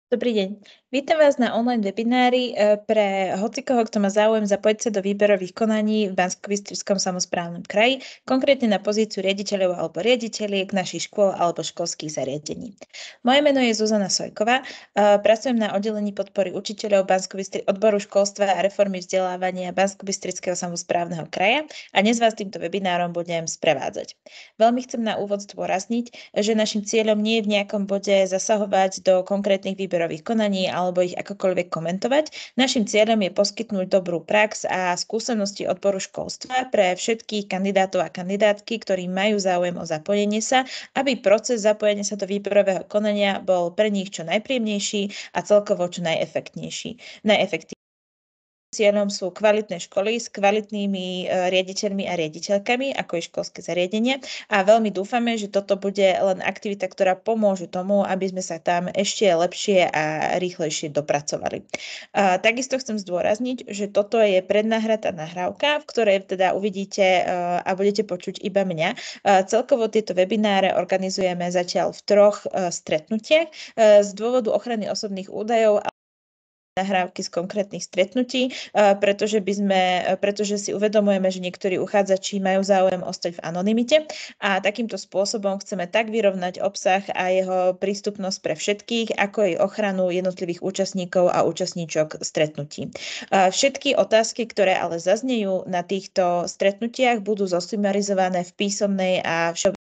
Dobrý deň. Vítam vás na online webinári pre hocikoho, kto má záujem zapojiť sa do výberových konaní v Banskobystrickom samosprávnom kraji, konkrétne na pozíciu riaditeľov alebo riaditeľiek našich škôl alebo školských zariadení. Moje meno je Zuzana Sojková, pracujem na oddelení podpory učiteľov odboru školstva a reformy vzdelávania Banskobystrického samosprávneho kraja a dnes vás týmto webinárom budem sprevádzať. Veľmi chcem na úvod zdôrazniť, že našim cieľom nie je v nejakom bode zasahovať do konkrétnych výberových konaní alebo ich akokoľvek komentovať. Našim cieľom je poskytnúť dobrú prax a skúsenosti odboru školstva pre všetkých kandidátov a kandidátky, ktorí majú záujem o zapojenie sa, aby proces zapojenia sa do výberového konania bol pre nich čo najpríjemnejší a celkovo čo najefektívnejší. Cieľom sú kvalitné školy s kvalitnými riaditeľmi a riaditeľkami, ako je školské zariadenie. A veľmi dúfame, že toto bude len aktivita, ktorá pomôže tomu, aby sme sa tam ešte lepšie a rýchlejšie dopracovali. Takisto chcem zdôrazniť, že toto je prednahratá nahrávka, v ktorej teda uvidíte a budete počuť iba mňa. Celkovo tieto webináre organizujeme zatiaľ v 3 stretnutiach z dôvodu ochrany osobných údajov nahrávky z konkrétnych stretnutí, pretože si uvedomujeme, že niektorí uchádzači majú záujem ostať v anonymite a takýmto spôsobom chceme tak vyrovnať obsah a jeho prístupnosť pre všetkých, ako aj ochranu jednotlivých účastníkov a účastníčok stretnutí. Všetky otázky, ktoré ale zaznejú na týchto stretnutiach, budú zosumarizované v písomnej a všetci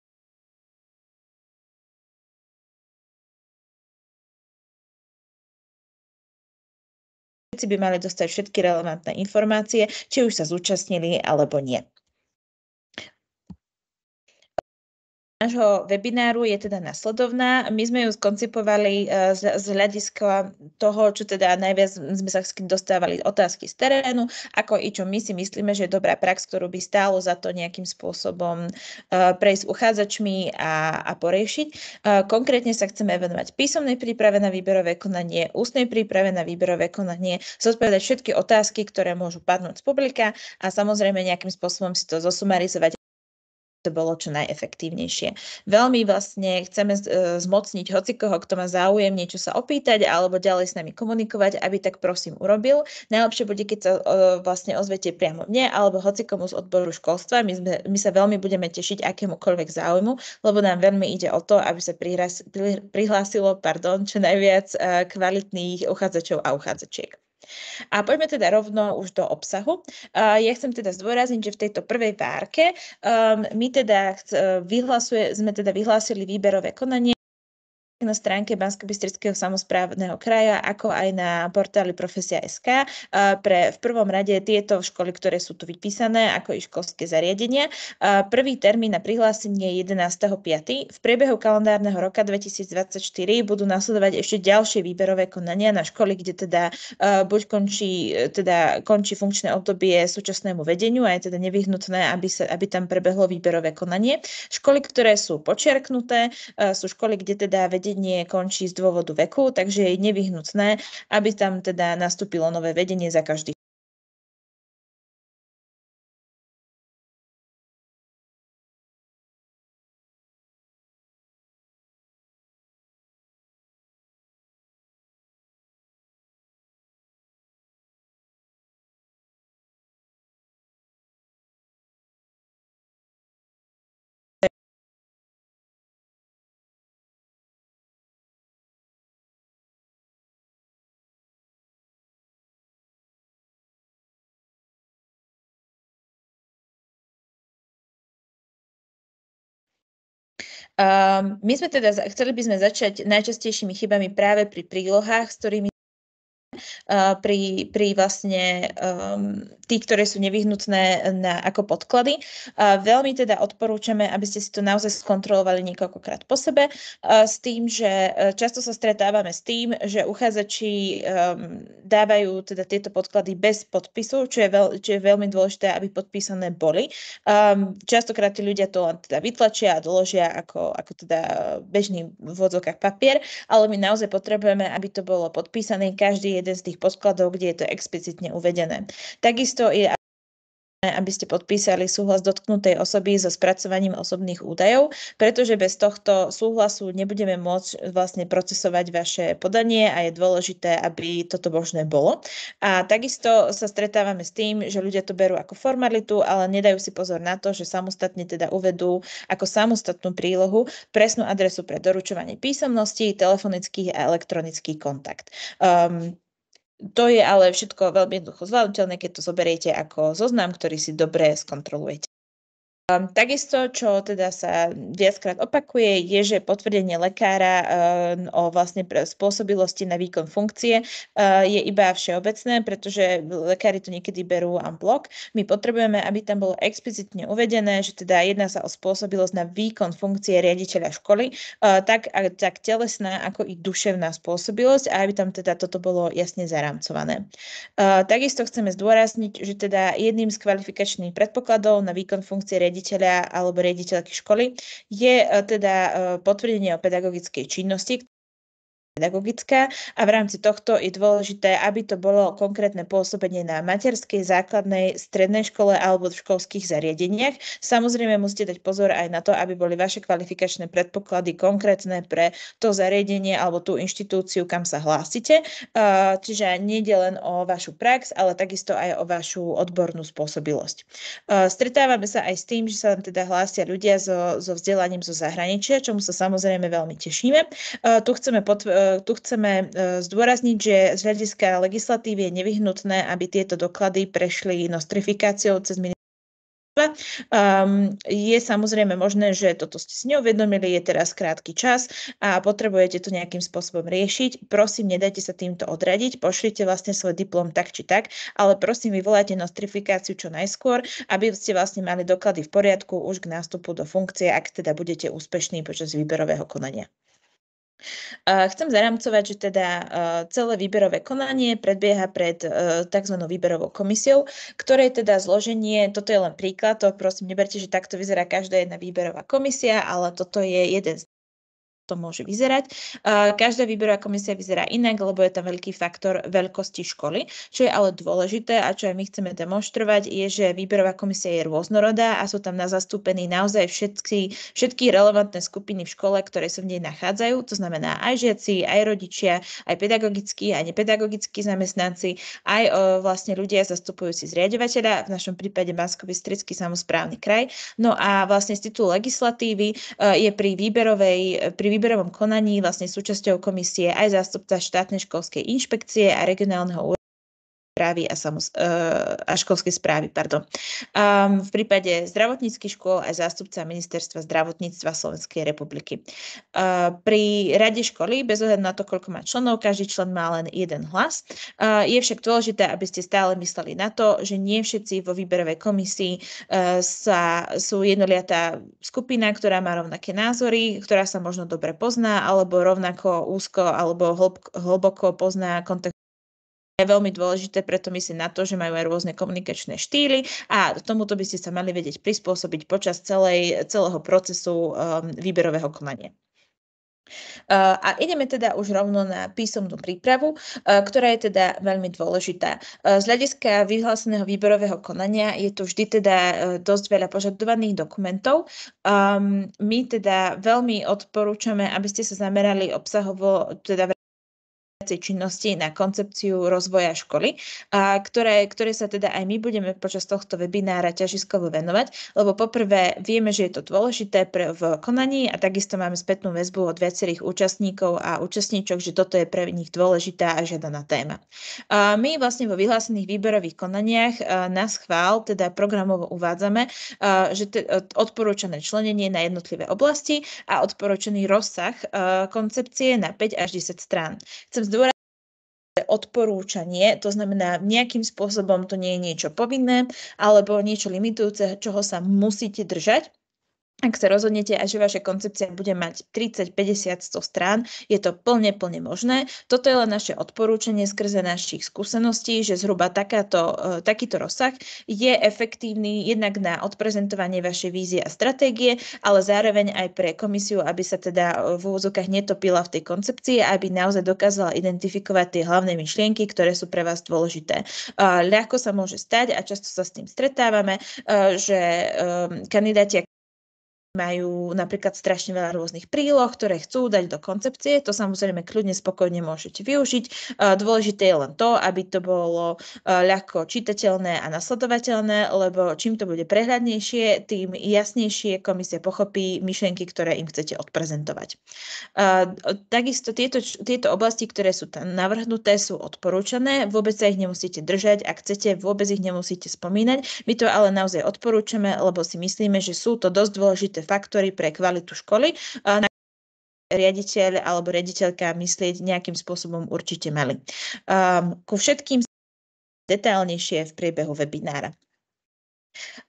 by mali dostať všetky relevantné informácie, či už sa zúčastnili alebo nie. Nášho webináru je teda nasledovná. My sme ju skoncipovali z hľadiska toho, čo teda najviac sme sa dostávali otázky z terénu, ako i čo my si myslíme, že je dobrá prax, ktorú by stálo za to nejakým spôsobom prejsť uchádzačmi a poriešiť. Konkrétne sa chceme venovať písomnej príprave na výberové konanie, ústnej príprave na výberové konanie, zodpovedať všetky otázky, ktoré môžu padnúť z publika a samozrejme nejakým spôsobom si to zosumarizovať, to bolo čo najefektívnejšie. Veľmi vlastne chceme zmocniť hocikoho, kto má záujem niečo sa opýtať alebo ďalej s nami komunikovať, aby tak prosím urobil. Najlepšie bude, keď sa vlastne ozvete priamo mne alebo hocikomu z odboru školstva. My sa veľmi budeme tešiť akémukoľvek záujmu, lebo nám veľmi ide o to, aby sa prihlásilo čo najviac kvalitných uchádzačov a uchádzačiek. A poďme teda rovno už do obsahu. Ja chcem teda zdôrazniť, že v tejto prvej várke my teda sme vyhlásili výberové konanie na stránke Banskobystrického samosprávneho kraja, ako aj na portáli Profesia.sk. V prvom rade tieto školy, ktoré sú tu vypísané, ako i školské zariadenia. Prvý termín na prihlásenie je 11.5. V priebehu kalendárneho roka 2024 budú nasledovať ešte ďalšie výberové konania na školy, kde teda buď končí funkčné obdobie súčasnému vedeniu a je teda nevyhnutné, aby tam prebehlo výberové konanie. Školy, ktoré sú počiarknuté, sú školy, kde teda vedenie končí z dôvodu veku, takže je nevyhnutné, aby tam teda nastúpilo nové vedenie za každý. Chceli by sme začať najčastejšími chybami práve pri prílohách, s ktorými pri vlastne tých, ktoré sú nevyhnutné ako podklady. Veľmi teda odporúčame, aby ste si to naozaj skontrolovali niekoľkokrát po sebe, s tým, že často sa stretávame s tým, že uchádzači dávajú teda tieto podklady bez podpisu, čo je veľmi dôležité, aby podpísané boli. Častokrát tí ľudia to len teda vytlačia a doložia ako teda bežný v odzvukách papier, ale my naozaj potrebujeme, aby to bolo podpísané každý jeden z tých podkladov, kde je to explicitne uvedené. Takisto je aby ste podpísali súhlas dotknutej osoby so spracovaním osobných údajov, pretože bez tohto súhlasu nebudeme môcť vlastne procesovať vaše podanie a je dôležité, aby toto možné bolo. A takisto sa stretávame s tým, že ľudia to berú ako formalitu, ale nedajú si pozor na to, že samostatne teda uvedú ako samostatnú prílohu presnú adresu pre doručovanie písomností, telefonický a elektronický kontakt. To je ale všetko veľmi jednoducho zvládnutelné, keď to zoberiete ako zoznam, ktorý si dobre skontrolujete. Takisto, čo teda sa viackrát opakuje, je, že potvrdenie lekára o vlastne spôsobilosti na výkon funkcie je iba všeobecné, pretože lekári to niekedy berú en bloc. My potrebujeme, aby tam bolo explicitne uvedené, že teda jedná sa o spôsobilosť na výkon funkcie riaditeľa školy, tak telesná ako i duševná spôsobilosť, a aby tam teda toto bolo jasne zarámcované. Takisto chceme zdôrazniť, že teda jedným z kvalifikačných predpokladov na výkon funkcie riaditeľa alebo riaditeľky školy je teda potvrdenie o pedagogickej činnosti, pedagogická, a v rámci tohto je dôležité, aby to bolo konkrétne pôsobenie na materskej, základnej, strednej škole alebo v školských zariadeniach. Samozrejme musíte dať pozor aj na to, aby boli vaše kvalifikačné predpoklady konkrétne pre to zariadenie alebo tú inštitúciu, kam sa hlásite. Čiže nejde len o vašu prax, ale takisto aj o vašu odbornú spôsobilosť. Stretávame sa aj s tým, že sa nám teda hlásia ľudia so vzdelaním zo zahraničia, čomu sa samozrejme veľmi tešíme. Tu chceme zdôrazniť, že z hľadiska legislatívy je nevyhnutné, aby tieto doklady prešli nostrifikáciou cez ministerstvo. Je samozrejme možné, že toto ste si neuvedomili, je teraz krátky čas a potrebujete to nejakým spôsobom riešiť. Prosím, nedajte sa týmto odradiť, pošlite vlastne svoj diplom tak či tak, ale prosím, vyvolajte nostrifikáciu čo najskôr, aby ste vlastne mali doklady v poriadku už k nástupu do funkcie, ak teda budete úspešní počas výberového konania. Chcem zarámcovať, že teda celé výberové konanie predbieha pred tzv. Výberovou komisiou, ktorej teda zloženie, toto je len príklad, to prosím neberte, že takto vyzerá každá jedna výberová komisia, ale toto je jeden z to môže vyzerať. Každá výberová komisia vyzerá inak, lebo je tam veľký faktor veľkosti školy. Čo je ale dôležité a čo aj my chceme demonštrovať, je, že výberová komisia je rôznorodá a sú tam zastúpení naozaj všetky relevantné skupiny v škole, ktoré sa v nej nachádzajú. To znamená aj žiaci, aj rodičia, aj pedagogickí, aj nepedagogickí zamestnanci, aj vlastne ľudia zastupujúci zriaďovateľa, v našom prípade Banskobystrický samosprávny kraj. No a vlastne z titulu legislatívy je pri výberovom konaní vlastne súčasťou komisie aj zástupca štátnej školskej inšpekcie a regionálneho úradu správy a školskej správy. V prípade zdravotníckych škôl aj zástupca Ministerstva zdravotníctva Slovenskej republiky. Pri rade školy, bez ohľadu na to, koľko má členov, každý člen má len jeden hlas. Je však dôležité, aby ste stále mysleli na to, že nie všetci vo výberovej komisii sú jednoliatá skupina, ktorá má rovnaké názory, ktorá sa možno dobre pozná, alebo rovnako úzko alebo hlboko pozná kontext. Je veľmi dôležité, preto myslím na to, že majú aj rôzne komunikačné štýly a tomuto by ste sa mali vedieť prispôsobiť počas celého procesu výberového konania. A ideme teda už rovno na písomnú prípravu, ktorá je teda veľmi dôležitá. Z hľadiska vyhláseného výberového konania je tu vždy teda dosť veľa požadovaných dokumentov. My teda veľmi odporúčame, aby ste sa zamerali obsahovo teda činnosti na koncepciu rozvoja školy, ktoré sa teda aj my budeme počas tohto webinára ťažiskovo venovať, lebo poprvé vieme, že je to dôležité v konaní a takisto máme spätnú väzbu od viacerých účastníkov a účastníčok, že toto je pre nich dôležitá a žiadaná téma. My vlastne vo vyhlásených výberových konaniach na schvál, teda programovo uvádzame, že odporúčané členenie na jednotlivé oblasti a odporúčaný rozsah koncepcie na 5 až 10 strán. Chcem odporúčanie, to znamená nejakým spôsobom to nie je niečo povinné alebo niečo limitujúce, čoho sa musíte držať. Ak sa rozhodnete, že vaša koncepcia bude mať 30, 50, 100 strán, je to plne možné. Toto je len naše odporúčanie skrze našich skúseností, že zhruba takýto rozsah je efektívny jednak na odprezentovanie vašej vízie a stratégie, ale zároveň aj pre komisiu, aby sa teda v úvodzovkách netopila v tej koncepcii, aby naozaj dokázala identifikovať tie hlavné myšlienky, ktoré sú pre vás dôležité. Ľahko sa môže stať, a často sa s tým stretávame, že kandidáti majú napríklad strašne veľa rôznych príloh, ktoré chcú dať do koncepcie. To samozrejme kľudne spokojne môžete využiť. Dôležité je len to, aby to bolo ľahko čitateľné a nasledovateľné, lebo čím to bude prehľadnejšie, tým jasnejšie komisia pochopí myšlienky, ktoré im chcete odprezentovať. Takisto tieto oblasti, ktoré sú tam navrhnuté, sú odporúčané. Vôbec sa ich nemusíte držať. Ak chcete, vôbec ich nemusíte spomínať. My to ale naozaj odporúčame, lebo si myslíme, že sú to dosť dôležité faktory pre kvalitu školy, na riaditeľ alebo riaditeľka myslieť nejakým spôsobom určite mali. Ku všetkým detailnejšie v priebehu webinára.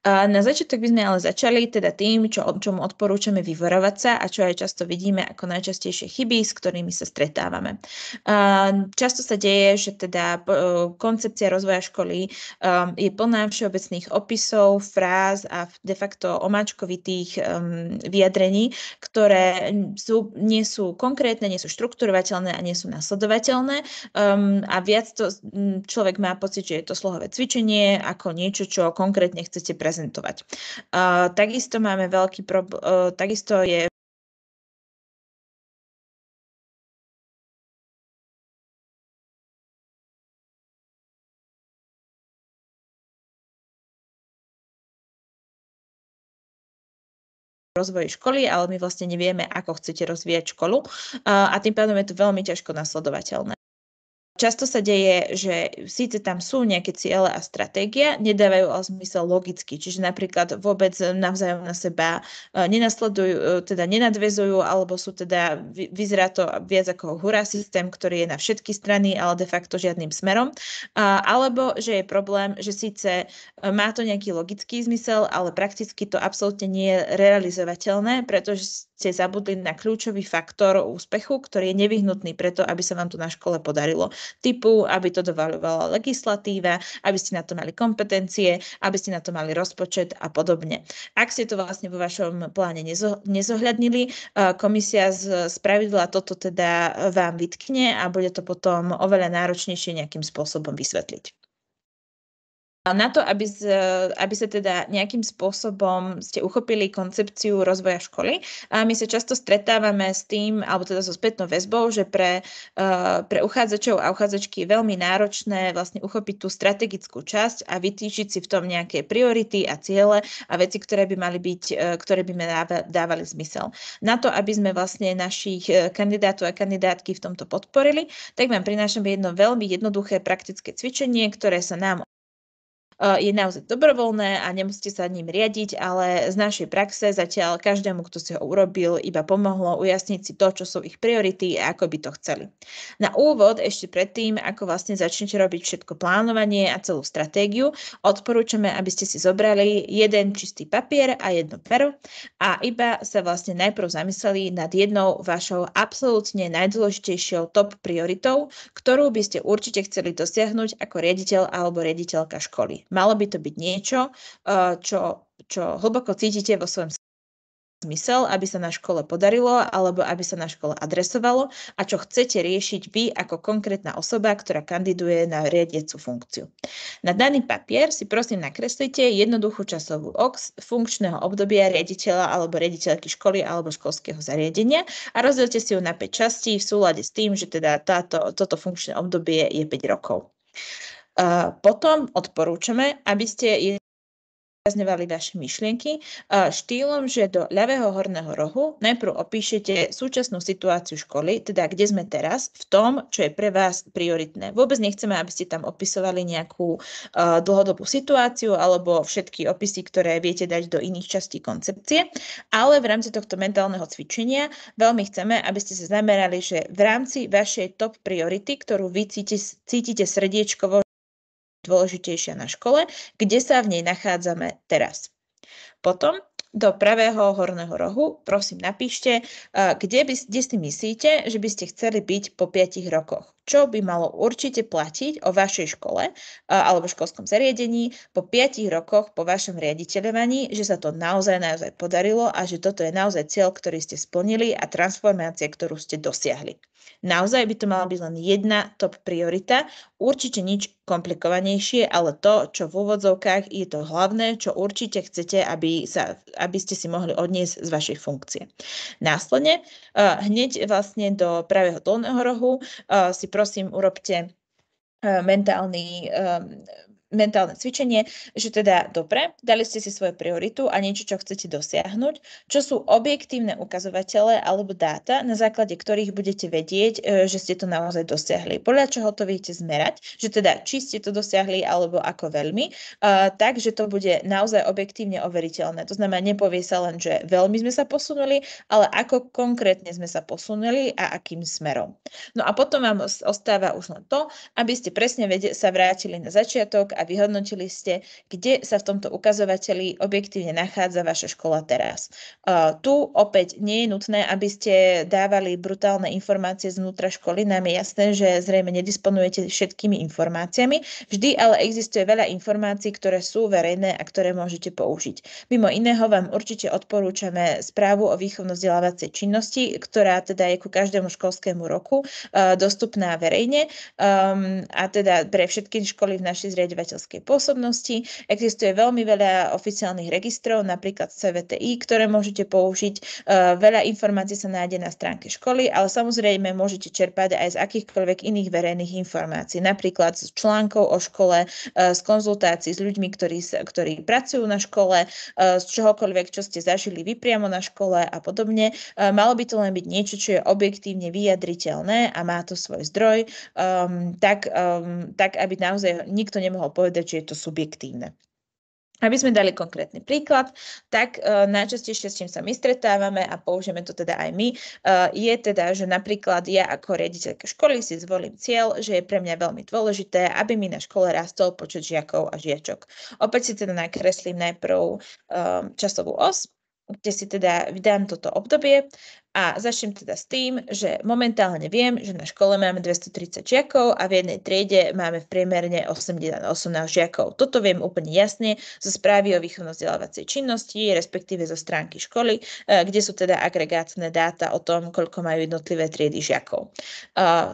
Na začiatok by sme ale začali teda tým, čomu odporúčame vyvarovať sa a čo aj často vidíme ako najčastejšie chyby, s ktorými sa stretávame. Často sa deje, že teda koncepcia rozvoja školy je plná všeobecných opisov, fráz a de facto omáčkovitých vyjadrení, ktoré nie sú konkrétne, nie sú štrukturovateľné a nie sú nasledovateľné. A viac to človek má pocit, že je to slohové cvičenie ako niečo, čo konkrétne chcete prezentovať. Takisto máme veľký problém, takisto je rozvoj školy, ale my vlastne nevieme, ako chcete rozvíjať školu a tým pádom je to veľmi ťažko nasledovateľné. Často sa deje, že síce tam sú nejaké ciele a stratégia, nedávajú ale zmysel logicky, čiže napríklad vôbec navzájom na seba nenasledujú, teda nenadväzujú, alebo sú teda, vyzerá to viac ako hurá systém, ktorý je na všetky strany, ale de facto žiadnym smerom. Alebo že je problém, že síce má to nejaký logický zmysel, ale prakticky to absolútne nie je realizovateľné, pretože ste zabudli na kľúčový faktor úspechu, ktorý je nevyhnutný preto, aby sa vám to na škole podarilo. Typu, aby to dovoľovala legislatíva, aby ste na to mali kompetencie, aby ste na to mali rozpočet a podobne. Ak ste to vlastne vo vašom pláne nezohľadnili, komisia spravidla toto teda vám vytkne a bude to potom oveľa náročnejšie nejakým spôsobom vysvetliť. Na to, aby sa teda nejakým spôsobom ste uchopili koncepciu rozvoja školy, my sa často stretávame s tým, alebo teda so spätnou väzbou, že pre uchádzačov a uchádzačky je veľmi náročné vlastne uchopiť tú strategickú časť a vytýčiť si v tom nejaké priority a ciele a veci, ktoré by dávali zmysel. Na to, aby sme vlastne našich kandidátov a kandidátky v tomto podporili, tak vám prinášame jedno veľmi jednoduché praktické cvičenie, ktoré sa nám je naozaj dobrovoľné a nemusíte sa ním riadiť, ale z našej praxe zatiaľ každému, kto si ho urobil, iba pomohlo ujasniť si to, čo sú ich priority a ako by to chceli. Na úvod, ešte predtým, ako vlastne začnete robiť všetko plánovanie a celú stratégiu, odporúčame, aby ste si zobrali jeden čistý papier a jedno pero a iba sa vlastne najprv zamysleli nad jednou vašou absolútne najdôležitejšou top prioritou, ktorú by ste určite chceli dosiahnuť ako riaditeľ alebo riaditeľka školy. Malo by to byť niečo, čo hlboko cítite vo svojom zmysel, aby sa na škole podarilo, alebo aby sa na škole adresovalo a čo chcete riešiť vy ako konkrétna osoba, ktorá kandiduje na riadiacu funkciu. Na daný papier si prosím nakreslite jednoduchú časovú ox funkčného obdobia riaditeľa alebo riaditeľky školy alebo školského zariadenia a rozdielte si ju na 5 častí v súlade s tým, že teda toto funkčné obdobie je 5 rokov. Potom odporúčame, aby ste zdôrazňovali vaše myšlienky štýlom, že do ľavého horného rohu najprv opíšete súčasnú situáciu školy, teda kde sme teraz, v tom, čo je pre vás prioritné. Vôbec nechceme, aby ste tam opisovali nejakú dlhodobú situáciu alebo všetky opisy, ktoré viete dať do iných častí koncepcie, ale v rámci tohto mentálneho cvičenia veľmi chceme, aby ste sa zamerali, že v rámci vašej top priority, ktorú vy cítite srdiečkovo dôležitejšia na škole, kde sa v nej nachádzame teraz. Potom do pravého horného rohu, prosím napíšte, kde si myslíte, že by ste chceli byť po 5 rokoch. Čo by malo určite platiť o vašej škole alebo školskom zariadení po 5 rokoch po vašom riaditeľovaní, že sa to naozaj podarilo a že toto je naozaj cieľ, ktorý ste splnili a transformácia, ktorú ste dosiahli. Naozaj by to mala byť len jedna top priorita, určite nič komplikovanejšie, ale to, čo v úvodzovkách je to hlavné, čo určite chcete, aby ste si mohli odniesť z vašej funkcie. Následne, hneď vlastne do pravého dolného rohu si prosím urobte mentálne cvičenie, že teda dobre, dali ste si svoju prioritu a niečo, čo chcete dosiahnuť, čo sú objektívne ukazovatele alebo dáta, na základe ktorých budete vedieť, že ste to naozaj dosiahli. Podľa čoho to viete zmerať, že teda či ste to dosiahli alebo ako veľmi, takže to bude naozaj objektívne overiteľné. To znamená, nepovie sa len, že veľmi sme sa posunuli, ale ako konkrétne sme sa posunuli a akým smerom. No a potom vám ostáva už len to, aby ste presne sa vrátili na začiatok a vyhodnotili ste, kde sa v tomto ukazovateli objektívne nachádza vaša škola teraz. Tu opäť nie je nutné, aby ste dávali brutálne informácie znútra školy. Nám je jasné, že zrejme nedisponujete všetkými informáciami. Vždy ale existuje veľa informácií, ktoré sú verejné a ktoré môžete použiť. Mimo iného vám určite odporúčame správu o výchovno-vzdelávacej činnosti, ktorá teda je ku každému školskému roku dostupná verejne a teda pre všetky školy v našej zriaďovateľskej pôsobnosti. Existuje veľmi veľa oficiálnych registrov, napríklad CVTI, ktoré môžete použiť. Veľa informácií sa nájde na stránke školy, ale samozrejme môžete čerpať aj z akýchkoľvek iných verejných informácií, napríklad z článkov o škole, z konzultácií s ľuďmi, ktorí pracujú na škole, z čohokoľvek, čo ste zažili vy priamo na škole a podobne. Malo by to len byť niečo, čo je objektívne vyjadriteľné a má to svoj zdroj, tak aby naozaj nikto nemohol povedať, že je to subjektívne. Aby sme dali konkrétny príklad, tak najčastejšie, s čím sa my stretávame a použijeme to teda aj my, je teda, že napríklad ja ako riaditeľka školy si zvolím cieľ, že je pre mňa veľmi dôležité, aby mi na škole rastol počet žiakov a žiačok. Opäť si teda nakreslím najprv časovú os, kde si teda vydám toto obdobie a začnem teda s tým, že momentálne viem, že na škole máme 230 žiakov a v jednej triede máme v priemerne 18 žiakov. Toto viem úplne jasne zo správy o výchovno-vzdelávacej činnosti, respektíve zo stránky školy, kde sú teda agregátne dáta o tom, koľko majú jednotlivé triedy žiakov.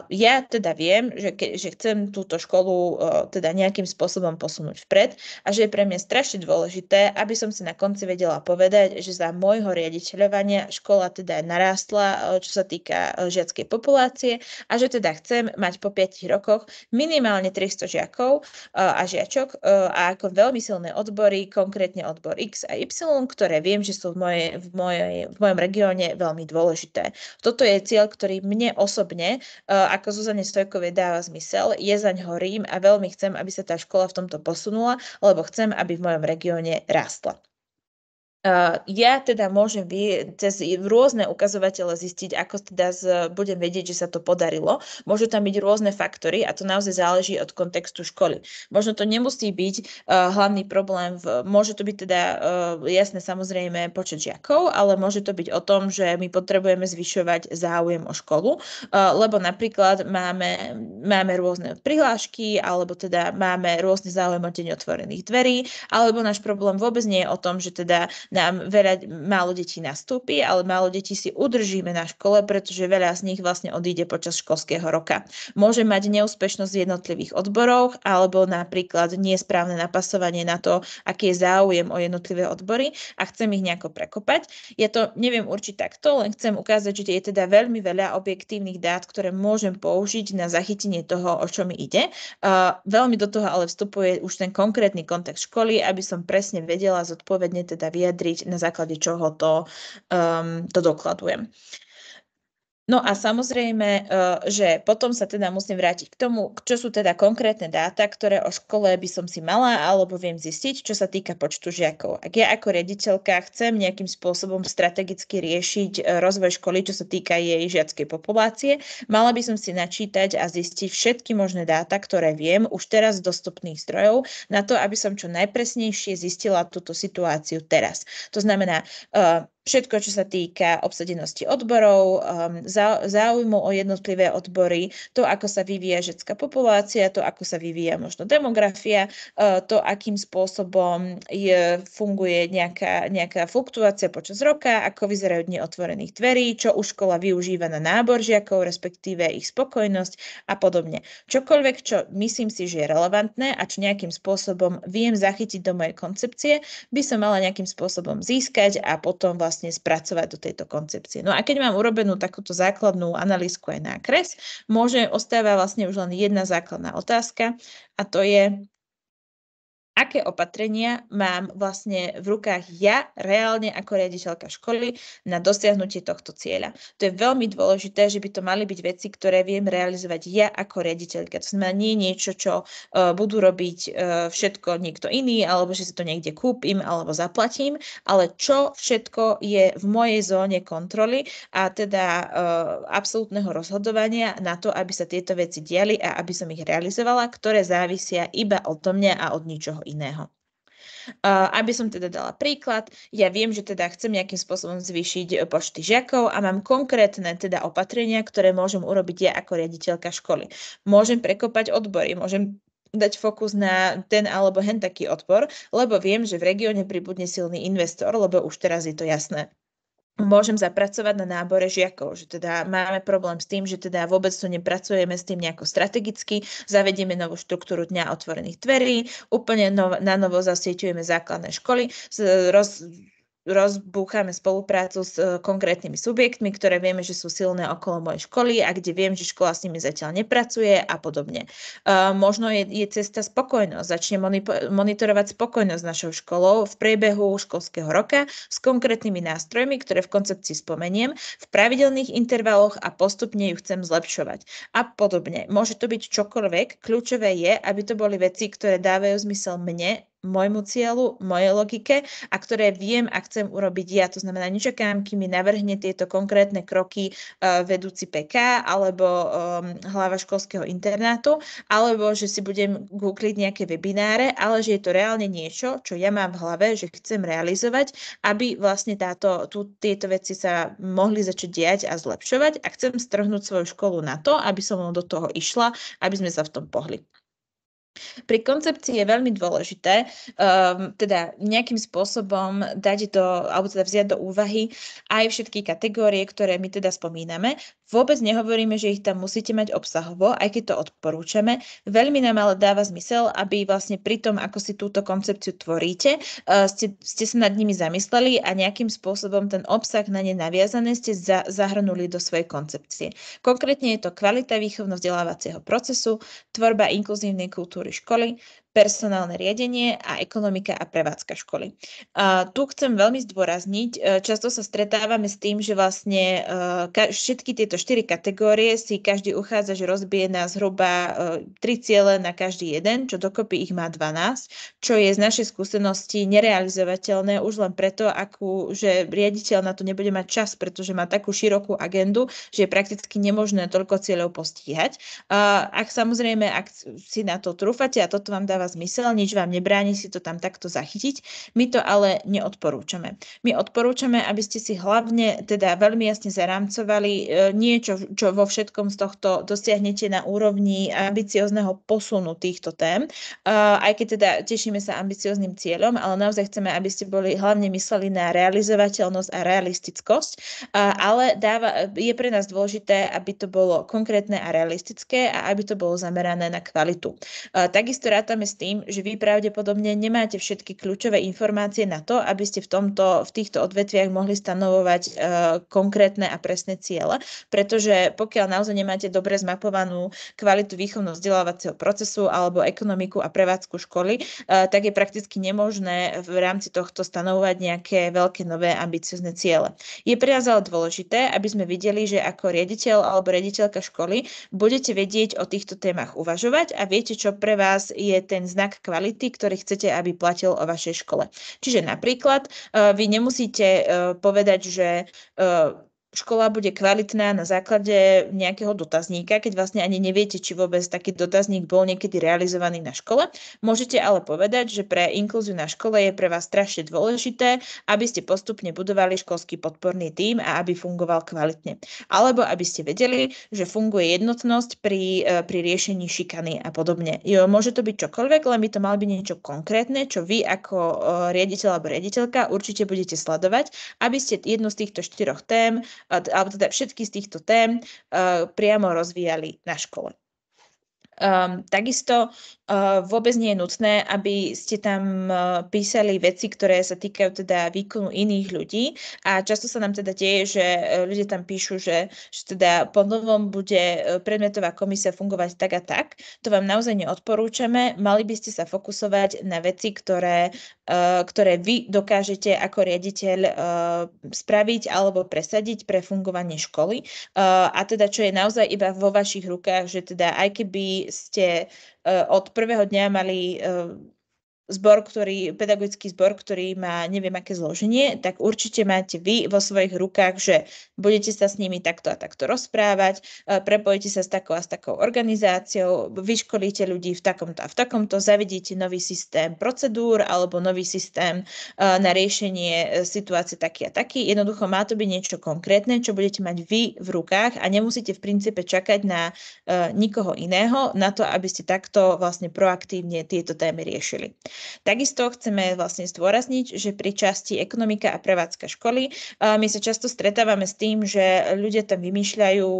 Ja teda viem, že chcem túto školu teda nejakým spôsobom posunúť vpred a že je pre mňa strašne dôležité, aby som si na konci vedela povedať, že za môjho riaditeľovania škola teda narástla, čo sa týka žiackej populácie a že teda chcem mať po 5 rokoch minimálne 300 žiakov a žiačok a ako veľmi silné odbory, konkrétne odbor X a Y, ktoré viem, že sú v mojom regióne veľmi dôležité. Toto je cieľ, ktorý mne osobne ako Zuzane Stojkovej dáva zmysel, je zaň horím a veľmi chcem, aby sa tá škola v tomto posunula, lebo chcem, aby v mojom regióne rástla. Ja teda môžem cez rôzne ukazovatele zistiť, ako teda budem vedieť, že sa to podarilo. Môžu tam byť rôzne faktory a to naozaj záleží od kontextu školy. Možno to nemusí byť hlavný problém, môže to byť teda jasné samozrejme počet žiakov, ale môže to byť o tom, že my potrebujeme zvyšovať záujem o školu, lebo napríklad máme rôzne prihlášky, alebo teda máme rôzny záujem o deň otvorených dverí, alebo náš problém vôbec nie je o tom, že teda nám málo detí nastúpi, ale málo detí si udržíme na škole, pretože veľa z nich vlastne odíde počas školského roka. Môže mať neúspešnosť v jednotlivých odboroch alebo napríklad nesprávne napasovanie na to, aký je záujem o jednotlivé odbory a chcem ich nejako prekopať. Ja to neviem určiť takto, len chcem ukázať, že je teda veľmi veľa objektívnych dát, ktoré môžem použiť na zachytenie toho, o čo mi ide. Veľmi do toho ale vstupuje už ten konkrétny kontext školy, aby som presne vedela zodpovedne teda vyjadriť, na základe čoho to dokladujem. No a samozrejme, že potom sa teda musím vrátiť k tomu, čo sú teda konkrétne dáta, ktoré o škole by som si mala alebo viem zistiť, čo sa týka počtu žiakov. Ak ja ako riaditeľka chcem nejakým spôsobom strategicky riešiť rozvoj školy, čo sa týka jej žiackej populácie, mala by som si načítať a zistiť všetky možné dáta, ktoré viem už teraz z dostupných zdrojov, na to, aby som čo najpresnejšie zistila túto situáciu teraz. To znamená, všetko, čo sa týka obsadenosti odborov, záujmu o jednotlivé odbory, to, ako sa vyvíja ženská populácia, to, ako sa vyvíja možno demografia, to, akým spôsobom funguje nejaká fluktuácia počas roka, ako vyzerajú dni otvorených dverí, čo už škola využíva na nábor žiakov, respektíve ich spokojnosť a podobne. Čokoľvek, čo myslím si, že je relevantné a čo nejakým spôsobom viem zachytiť do mojej koncepcie, by som mala nejakým spôsobom získať a potom vlastne spracovať do tejto koncepcie. No a keď mám urobenú takúto základnú analýzku aj nákres, ostáva vlastne už len jedna základná otázka a to je, aké opatrenia mám vlastne v rukách ja reálne ako riaditeľka školy na dosiahnutie tohto cieľa. To je veľmi dôležité, že by to mali byť veci, ktoré viem realizovať ja ako riaditeľka. To znamená nie niečo, čo budú robiť všetko niekto iný, alebo že si to niekde kúpim alebo zaplatím, ale čo všetko je v mojej zóne kontroly a teda absolútneho rozhodovania na to, aby sa tieto veci diali a aby som ich realizovala, ktoré závisia iba od mňa a od ničoho iného. Aby som teda dala príklad, ja viem, že teda chcem nejakým spôsobom zvýšiť počty žiakov a mám konkrétne teda opatrenia, ktoré môžem urobiť ja ako riaditeľka školy. Môžem prekopať odbory, môžem dať fokus na ten alebo hen taký odbor, lebo viem, že v regióne pribudne silný investor, lebo už teraz je to jasné. Môžem zapracovať na nábore žiakov, že teda máme problém s tým, že teda vôbec tu nepracujeme s tým nejako strategicky, zavedieme novú štruktúru dňa otvorených dverí, úplne na novo zasieťujeme základné školy, rozbúchame spoluprácu s konkrétnymi subjektmi, ktoré vieme, že sú silné okolo mojej školy a kde viem, že škola s nimi zatiaľ nepracuje a podobne. Možno je cesta spokojnosť. Začne monitorovať spokojnosť našou školou v priebehu školského roka s konkrétnymi nástrojmi, ktoré v koncepcii spomeniem, v pravidelných intervaloch a postupne ju chcem zlepšovať. A podobne. Môže to byť čokoľvek. Kľúčové je, aby to boli veci, ktoré dávajú zmysel mne, môjmu cieľu, mojej logike a ktoré viem a chcem urobiť ja. To znamená, nečakám, kým mi navrhne tieto konkrétne kroky vedúci PK alebo hlava školského internátu, alebo že si budem googliť nejaké webináre, ale že je to reálne niečo, čo ja mám v hlave, že chcem realizovať, aby vlastne tieto veci sa mohli začať diať a zlepšovať a chcem strhnúť svoju školu na to, aby som do toho išla, aby sme sa v tom pohli. Pri koncepcii je veľmi dôležité teda nejakým spôsobom dať alebo teda vziať do úvahy aj všetky kategórie, ktoré my teda spomíname. Vôbec nehovoríme, že ich tam musíte mať obsahovo, aj keď to odporúčame. Veľmi nám ale dáva zmysel, aby vlastne pri tom, ako si túto koncepciu tvoríte, ste sa nad nimi zamysleli a nejakým spôsobom ten obsah na ne naviazané ste zahrnuli do svojej koncepcie. Konkrétne je to kvalita výchovno-vzdelávacieho procesu, tvorba inkluzívnej kultúry školy, personálne riadenie a ekonomika a prevádzka školy. Tu chcem veľmi zdôrazniť, často sa stretávame s tým, že vlastne všetky tieto 4 kategórie si každý uchádza, že rozbije na zhruba 3 ciele na každý jeden, čo dokopy ich má 12, čo je z našej skúsenosti nerealizovateľné už len preto, že riaditeľ na to nebude mať čas, pretože má takú širokú agendu, že je prakticky nemožné toľko cieľov postíhať. Ak si na to trúfate a toto vám dáva zmysel, nič vám nebráni si to tam takto zachytiť. My to ale neodporúčame. My odporúčame, aby ste si hlavne teda veľmi jasne zarámcovali niečo, čo vo všetkom z tohto dosiahnete na úrovni ambiciozného posunu týchto tém. Aj keď teda tešíme sa ambiciozným cieľom, ale naozaj chceme, aby ste boli hlavne mysleli na realizovateľnosť a realistickosť, ale je pre nás dôležité, aby to bolo konkrétne a realistické a aby to bolo zamerané na kvalitu. Takisto rátame s s tým, že vy pravdepodobne nemáte všetky kľúčové informácie na to, aby ste v týchto odvetviach mohli stanovovať konkrétne a presné ciele, pretože pokiaľ naozaj nemáte dobre zmapovanú kvalitu výchovno-vzdelávacieho procesu alebo ekonomiku a prevádzku školy, tak je prakticky nemožné v rámci tohto stanovovať nejaké veľké nové ambiciozne ciele. Je pre nás ale dôležité, aby sme videli, že ako riaditeľ alebo riaditeľka školy budete vedieť o týchto témach uvažovať a viete, čo pre vás je ten znak kvality, ktorý chcete, aby platil o vašej škole. Čiže napríklad vy nemusíte povedať, že škola bude kvalitná na základe nejakého dotazníka, keď vlastne ani neviete, či vôbec taký dotazník bol niekedy realizovaný na škole. Môžete ale povedať, že pre inklúziu na škole je pre vás strašne dôležité, aby ste postupne budovali školský podporný tím a aby fungoval kvalitne. Alebo aby ste vedeli, že funguje jednotnosť pri riešení šikany a podobne. Môže to byť čokoľvek, len by to malo byť niečo konkrétne, čo vy ako riaditeľ alebo riaditeľka určite budete sledovať, aby ste jednu z týchto 4 tém alebo teda všetky z týchto tém priamo rozvíjali na škole. Takisto vôbec nie je nutné, aby ste tam písali veci, ktoré sa týkajú teda výkonu iných ľudí a často sa nám teda deje, že ľudia tam píšu, že teda po novom bude predmetová komisia fungovať tak a tak. To vám naozaj neodporúčame. Mali by ste sa fokusovať na veci, ktoré vy dokážete ako riaditeľ spraviť alebo presadiť pre fungovanie školy. A teda, čo je naozaj iba vo vašich rukách, že teda aj keby ste od prvého dňa mali pedagogický zbor, ktorý má neviem aké zloženie, tak určite máte vy vo svojich rukách, že budete sa s nimi takto a takto rozprávať, prepojíte sa s takou a s takou organizáciou, vyškolíte ľudí v takomto a v takomto, zavedíte nový systém procedúr alebo nový systém na riešenie situácie taký a taký. Jednoducho má to byť niečo konkrétne, čo budete mať vy v rukách a nemusíte v princípe čakať na nikoho iného, na to, aby ste takto vlastne proaktívne tieto témy riešili. Takisto chceme vlastne zdôrazniť, že pri časti ekonomika a prevádzka školy my sa často stretávame s tým, že ľudia tam vymýšľajú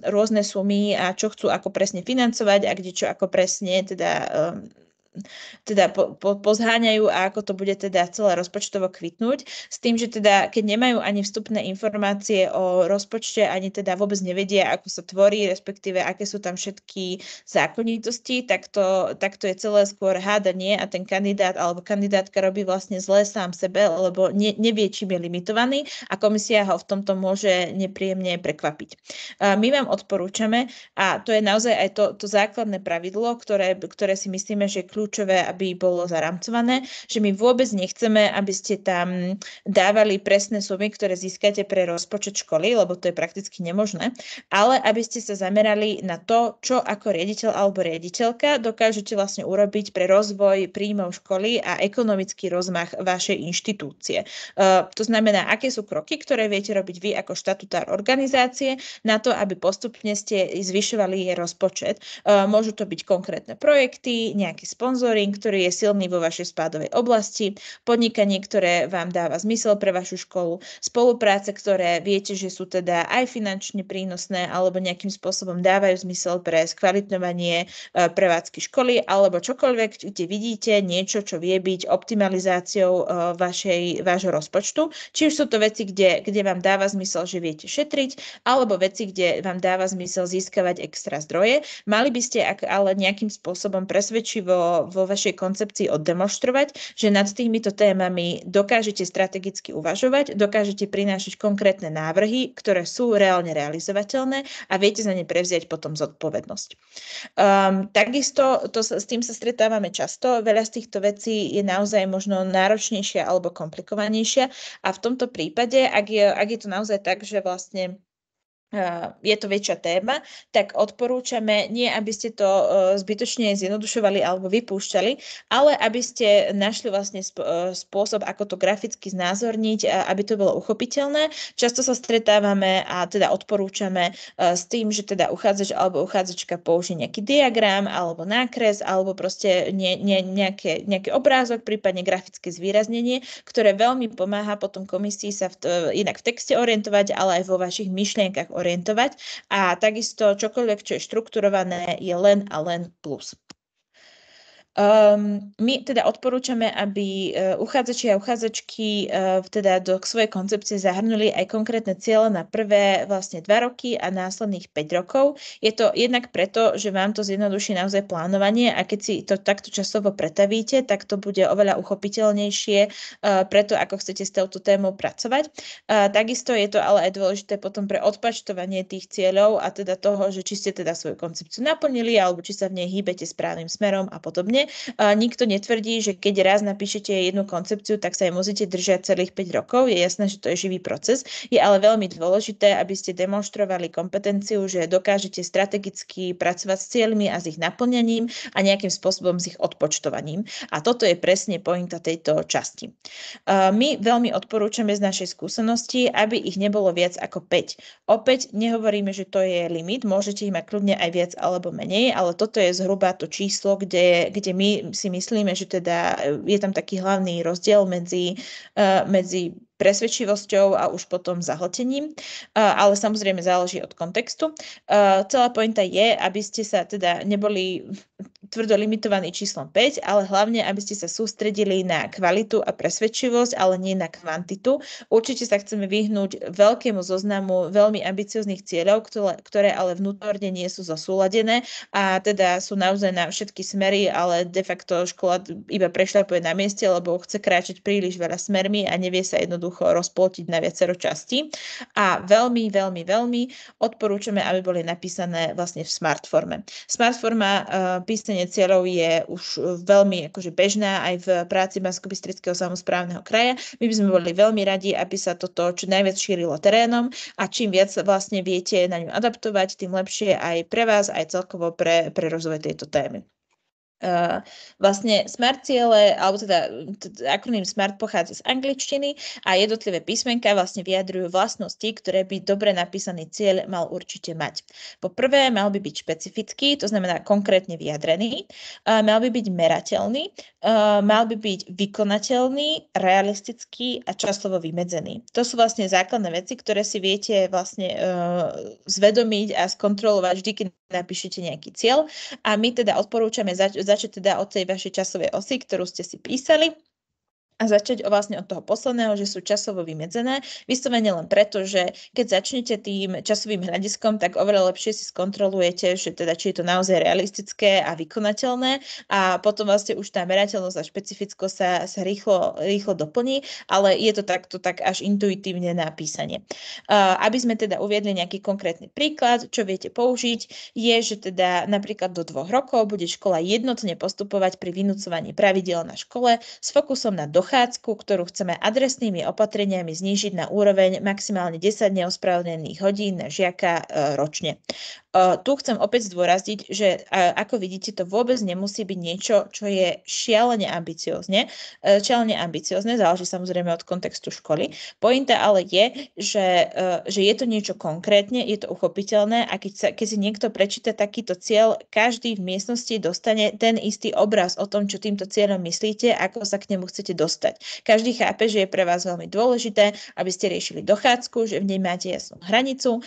rôzne sumy a čo chcú ako presne financovať a kde čo ako presne teda pozháňajú a ako to bude teda celé rozpočtovo kvitnúť. S tým, že teda keď nemajú ani vstupné informácie o rozpočte, ani teda vôbec nevedia, ako sa tvorí, respektíve aké sú tam všetky zákonitosti, tak to je celé skôr hádanie a ten kandidát alebo kandidátka robí vlastne zle sám sebe, lebo nevie, čím je limitovaný a komisia ho v tomto môže nepríjemne prekvapiť. My vám odporúčame a to je naozaj aj to základné pravidlo, ktoré si myslíme, že kľúčové, aby bolo zaramcované, že my vôbec nechceme, aby ste tam dávali presné sumy, ktoré získate pre rozpočet školy, lebo to je prakticky nemožné, ale aby ste sa zamerali na to, čo ako riaditeľ alebo riaditeľka dokážete vlastne urobiť pre rozvoj príjmov školy a ekonomický rozmach vašej inštitúcie. To znamená, aké sú kroky, ktoré viete robiť vy ako štatutár organizácie na to, aby postupne ste zvyšovali jej rozpočet. Môžu to byť konkrétne projekty, nejaký sponzoring, ktorý je silný vo vašej spádovej oblasti, podnikanie, ktoré vám dáva zmysel pre vašu školu, spolupráce, ktoré viete, že sú teda aj finančne prínosné alebo nejakým spôsobom dávajú zmysel pre skvalitňovanie prevádzky školy alebo čokoľvek, kde vidíte niečo, čo vie byť optimalizáciou vášho rozpočtu. Či už sú to veci, kde vám dáva zmysel, že viete šetriť, alebo veci, kde vám dáva zmysel získavať extra zdroje. Mali by ste ale nejakým spôsobom presvedčivo vo vašej koncepcii oddemonštrovať, že nad týmito témami dokážete strategicky uvažovať, dokážete prinášať konkrétne návrhy, ktoré sú reálne realizovateľné a viete za ne prevziať potom zodpovednosť. Takisto s tým sa stretávame často. Veľa z týchto vecí je naozaj možno náročnejšia alebo komplikovanejšia a v tomto prípade, ak je to naozaj tak, že vlastne je to väčšia téma, tak odporúčame nie, aby ste to zbytočne zjednodušovali alebo vypúšťali, ale aby ste našli vlastne spôsob, ako to graficky znázorniť, aby to bolo uchopiteľné. Často sa stretávame a teda odporúčame s tým, že teda uchádzač alebo uchádzačka použije nejaký diagram alebo nákres alebo proste nejaký obrázok, prípadne grafické zvýraznenie, ktoré veľmi pomáha potom komisii sa inak v texte orientovať, ale aj vo vašich myšlienkach orientovať a takisto čokoľvek, čo je štrukturované, je len a len plus. My teda odporúčame, aby uchádzači a uchádzačky teda do svojej koncepcie zahrnuli aj konkrétne ciele na prvé vlastne 2 roky a následných 5 rokov. Je to jednak preto, že vám to zjednoduší naozaj plánovanie a keď si to takto časovo pretavíte, tak to bude oveľa uchopiteľnejšie preto, ako chcete s touto témou pracovať. Takisto je to ale aj dôležité potom pre odpačtovanie tých cieľov a teda toho, že či ste teda svoju koncepciu naplnili alebo či sa v nej hýbete správnym smerom a podobne. Nikto netvrdí, že keď raz napíšete jednu koncepciu, tak sa jej musíte držať celých 5 rokov. Je jasné, že to je živý proces. Je ale veľmi dôležité, aby ste demonštrovali kompetenciu, že dokážete strategicky pracovať s cieľmi a s ich naplňaním a nejakým spôsobom s ich odpočtovaním. A toto je presne pointa tejto časti. My veľmi odporúčame z našej skúsenosti, aby ich nebolo viac ako 5. Opäť nehovoríme, že to je limit, môžete ich mať kľudne aj viac alebo menej, ale toto je zhruba to číslo, kde my si myslíme, že teda je tam taký hlavný rozdiel medzi presvedčivosťou a už potom zahltením, ale samozrejme záleží od kontextu. Celá pointa je, aby ste sa teda neboli tvrdo limitovaní číslom 5, ale hlavne, aby ste sa sústredili na kvalitu a presvedčivosť, ale nie na kvantitu. Určite sa chceme vyhnúť veľkému zoznamu veľmi ambicioznych cieľov, ktoré ale vnútorne nie sú zosúladené a teda sú naozaj na všetky smery, ale de facto škola iba prešľapuje na mieste, lebo chce kráčať príliš veľa smermi a nevie sa jednoducho rozplôtiť na viacero častí. A veľmi, veľmi, veľmi odporúčame, aby boli napísané vlastne v smart forme. Smart forma písania cieľov je už veľmi akože bežná aj v práci Banskobystrického samosprávneho kraja. My by sme boli veľmi radi, aby sa toto čo najviac šírilo terénom a čím viac vlastne viete na ňu adaptovať, tým lepšie aj pre vás, aj celkovo pre rozvoj tejto témy. Vlastne SMART ciele, alebo teda akroným SMART pochádza z angličtiny a jednotlivé písmenka vlastne vyjadrujú vlastnosti, ktoré by dobre napísaný cieľ mal určite mať. Po prvé, mal by byť špecifický, to znamená konkrétne vyjadrený, mal by byť merateľný, mal by byť vykonateľný, realistický a časovo vymedzený. To sú vlastne základné veci, ktoré si viete vlastne zvedomiť a skontrolovať vždy, keď napíšete nejaký cieľ. A my teda odporúčame začať teda od tej vašej časovej osy, ktorú ste si písali, a začať vlastne od toho posledného, že sú časovo vymedzené, vyslovene len preto, že keď začnete tým časovým hľadiskom, tak oveľa lepšie si skontrolujete, že teda či je to naozaj realistické a vykonateľné a potom vlastne už tá merateľnosť a špecifickosť sa rýchlo doplní, ale je to takto tak až intuitívne na písanie. Aby sme teda uviedli nejaký konkrétny príklad, čo viete použiť, je, že teda napríklad do 2 rokov bude škola jednotne postupovať pri vynúcovaní pravidiel na škole s fokusom na dochádzku, ktorú chceme adresnými opatreniami znížiť na úroveň maximálne 10 neospravedlnených hodín na žiaka ročne. Tu chcem opäť zdôrazniť, že ako vidíte, to vôbec nemusí byť niečo, čo je šialene ambiciozne. Záleží samozrejme od kontextu školy. Pointa ale je, že je to niečo konkrétne, je to uchopiteľné a keď si niekto prečíta takýto cieľ, každý v miestnosti dostane ten istý obraz o tom, čo týmto cieľom myslíte, ako sa k nemu chcete dostať. Každý chápe, že je pre vás veľmi dôležité, aby ste riešili dochádzku, že v nej máte jasnú hranicu,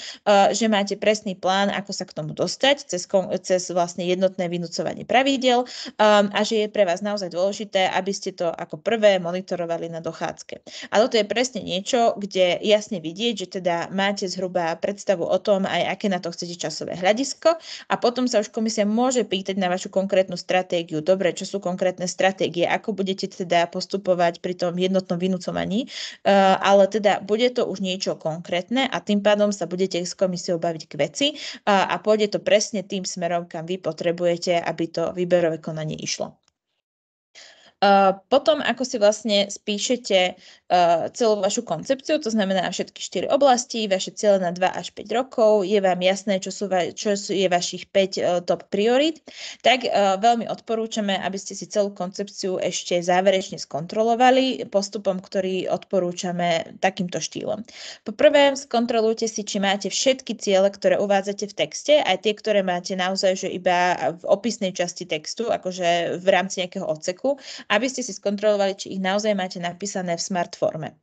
že máte presný plán, ako sa k tomu dostať cez vlastne jednotné vynúcovanie pravidiel a že je pre vás naozaj dôležité, aby ste to ako prvé monitorovali na dochádzke. A toto je presne niečo, kde jasne vidieť, že teda máte zhruba predstavu o tom, aj aké na to chcete časové hľadisko a potom sa už komisia môže pýtať na vašu konkrétnu stratégiu. Dobre, čo sú konkrétne stratégie, ako budete teda postupovať pri tom jednotnom vynúcovaní, ale teda bude to už niečo konkrétne a tým pádom sa budete s komisiou baviť k veci a pôjde to presne tým smerom, kam vy potrebujete, aby to výberové konanie išlo. Potom, ako si vlastne spíšete celú vašu koncepciu, to znamená všetky 4 oblasti, vaše cieľe na 2 až 5 rokov, je vám jasné, čo je vašich 5 top priorít, tak veľmi odporúčame, aby ste si celú koncepciu ešte záverečne skontrolovali postupom, ktorý odporúčame takýmto štýlom. Poprvé, skontrolujte si, či máte všetky ciele, ktoré uvádzate v texte, aj tie, ktoré máte naozaj že iba v opisnej časti textu, akože v rámci nejakého odseku, aby ste si skontrolovali, či ich naozaj máte napísané v smart forme.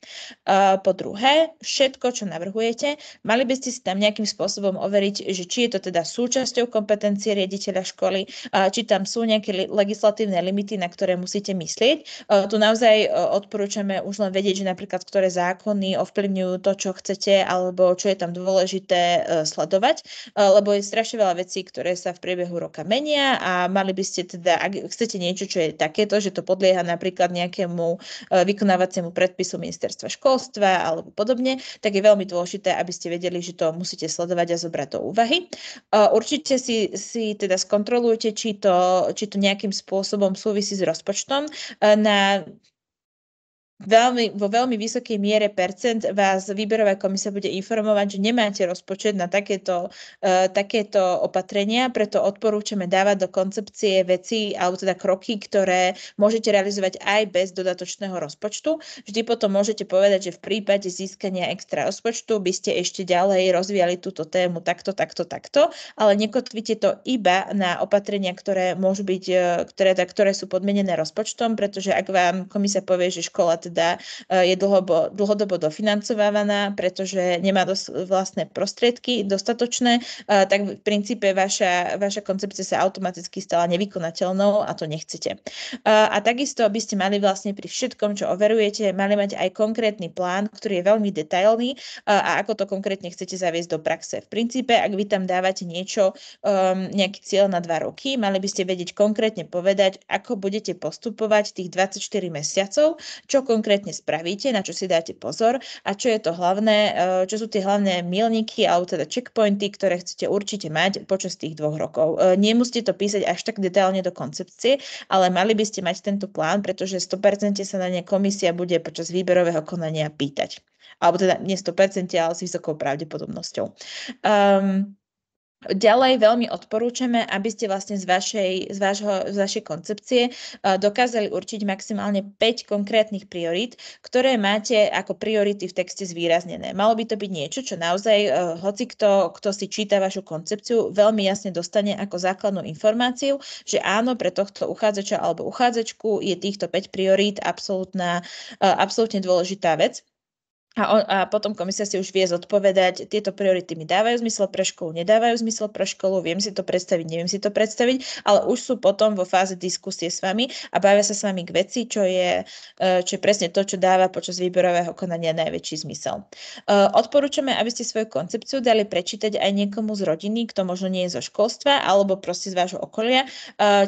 Po druhé, všetko, čo navrhujete, mali by ste si tam nejakým spôsobom overiť, že či je to teda súčasťou kompetencie riaditeľa školy, či tam sú nejaké legislatívne limity, na ktoré musíte myslieť. Tu naozaj odporúčame už len vedieť, že napríklad ktoré zákony ovplyvňujú to, čo chcete, alebo čo je tam dôležité sledovať, lebo je strašne veľa vecí, ktoré sa v priebehu roka menia a mali by ste teda, ak chcete niečo, čo je takéto, že to podlieha napríklad nejakému vykonávaciemu predpisu ministerstva školstva alebo podobne, tak je veľmi dôležité, aby ste vedeli, že to musíte sledovať a zobrať do úvahy. Určite si teda skontrolujte, či to nejakým spôsobom súvisí s rozpočtom. Vo veľmi vysokej miere percent vás výberová komisia bude informovať, že nemáte rozpočet na takéto opatrenia, preto odporúčame dávať do koncepcie veci alebo teda kroky, ktoré môžete realizovať aj bez dodatočného rozpočtu. Vždy potom môžete povedať, že v prípade získania extra rozpočtu by ste ešte ďalej rozvíjali túto tému takto, ale nekotvite to iba na opatrenia, ktoré môžu byť, ktoré sú podmienené rozpočtom, pretože ak vám komisia povie, že škola teda je dlhodobo dofinancovaná, pretože nemá vlastné prostriedky dostatočné, tak v princípe vaša koncepcia sa automaticky stala nevykonateľnou a to nechcete. A takisto by ste mali vlastne pri všetkom, čo overujete, mali mať aj konkrétny plán, ktorý je veľmi detailný a ako to konkrétne chcete zaviesť do praxe. V princípe, ak vy tam dávate niečo, nejaký cieľ na 2 roky, mali by ste vedieť konkrétne povedať, ako budete postupovať tých 24 mesiacov, čo konkrétne spravíte, na čo si dáte pozor a čo je to hlavné, čo sú tie hlavné milníky alebo teda checkpointy, ktoré chcete určite mať počas tých 2 rokov. Nemusíte to písať až tak detailne do koncepcie, ale mali by ste mať tento plán, pretože 100% sa na ne komisia bude počas výberového konania pýtať. Alebo teda nie 100%, ale s vysokou pravdepodobnosťou. Ďalej veľmi odporúčame, aby ste vlastne z vašej koncepcie dokázali určiť maximálne 5 konkrétnych priorít, ktoré máte ako priority v texte zvýraznené. Malo by to byť niečo, čo naozaj hoci kto si číta vašu koncepciu, veľmi jasne dostane ako základnú informáciu, že áno, pre tohto uchádzača alebo uchádzačku je týchto 5 priorít absolútne dôležitá vec. A potom komisia si už vie zodpovedať, tieto priority mi dávajú zmysel pre školu, nedávajú zmysel pre školu, viem si to predstaviť, neviem si to predstaviť, ale už sú potom vo fáze diskusie s vami a bavia sa s vami k veci, čo je presne to, čo dáva počas výberového konania najväčší zmysel. Odporúčame, aby ste svoju koncepciu dali prečítať aj niekomu z rodiny, kto možno nie je zo školstva, alebo proste z vášho okolia,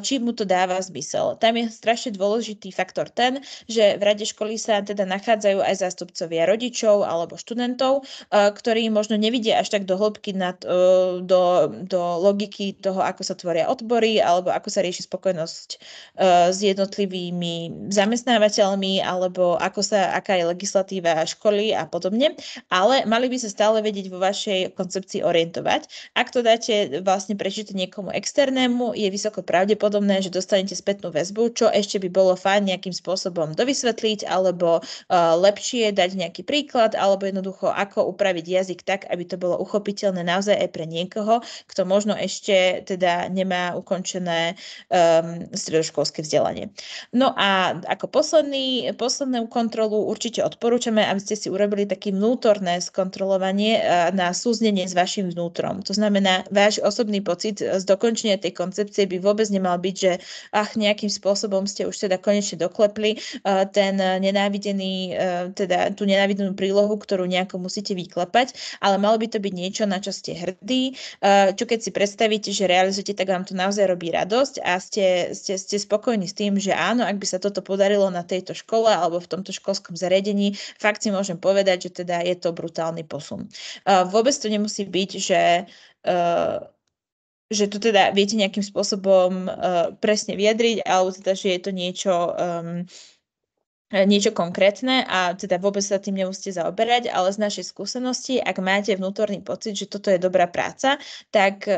či mu to dáva zmysel. Tam je strašne dôležitý faktor ten, že v rade školy sa teda nachádzajú aj zástupcovia rodičov alebo študentov, ktorí možno nevidia až tak do hĺbky do logiky toho, ako sa tvoria odbory alebo ako sa rieši spokojnosť s jednotlivými zamestnávateľmi alebo aká je legislatíva školy a podobne, ale mali by sa stále vedieť vo vašej koncepcii orientovať. Ak to dáte vlastne prečítať niekomu externému, je vysoko pravdepodobné, že dostanete spätnú väzbu, čo ešte by bolo fajn nejakým spôsobom dovysvetliť alebo lepšie dať nejaký príklad alebo jednoducho ako upraviť jazyk tak, aby to bolo uchopiteľné naozaj aj pre niekoho, kto možno ešte teda nemá ukončené stredoškolské vzdelanie. No a ako poslednú kontrolu určite odporúčame, aby ste si urobili také vnútorné skontrolovanie na súznenie s vašim vnútrom. To znamená, váš osobný pocit z dokončenia tej koncepcie by vôbec nemal byť, že nejakým spôsobom ste už teda konečne doklepli ten nenávidený, teda tú nenávidenú prílohu, ktorú nejako musíte vyklepať, ale malo by to byť niečo, na čo ste hrdí, čo keď si predstavíte, že realizujete, tak vám to naozaj robí radosť a ste spokojní s tým, že áno, ak by sa toto podarilo na tejto škole alebo v tomto školskom zariadení, fakt si môžem povedať, že teda je to brutálny posun. Vôbec to nemusí byť, že to teda viete nejakým spôsobom presne vyjadriť, alebo teda, že je to niečo konkrétne a teda vôbec sa tým nemusíte zaoberať, ale z našej skúsenosti, ak máte vnútorný pocit, že toto je dobrá práca, tak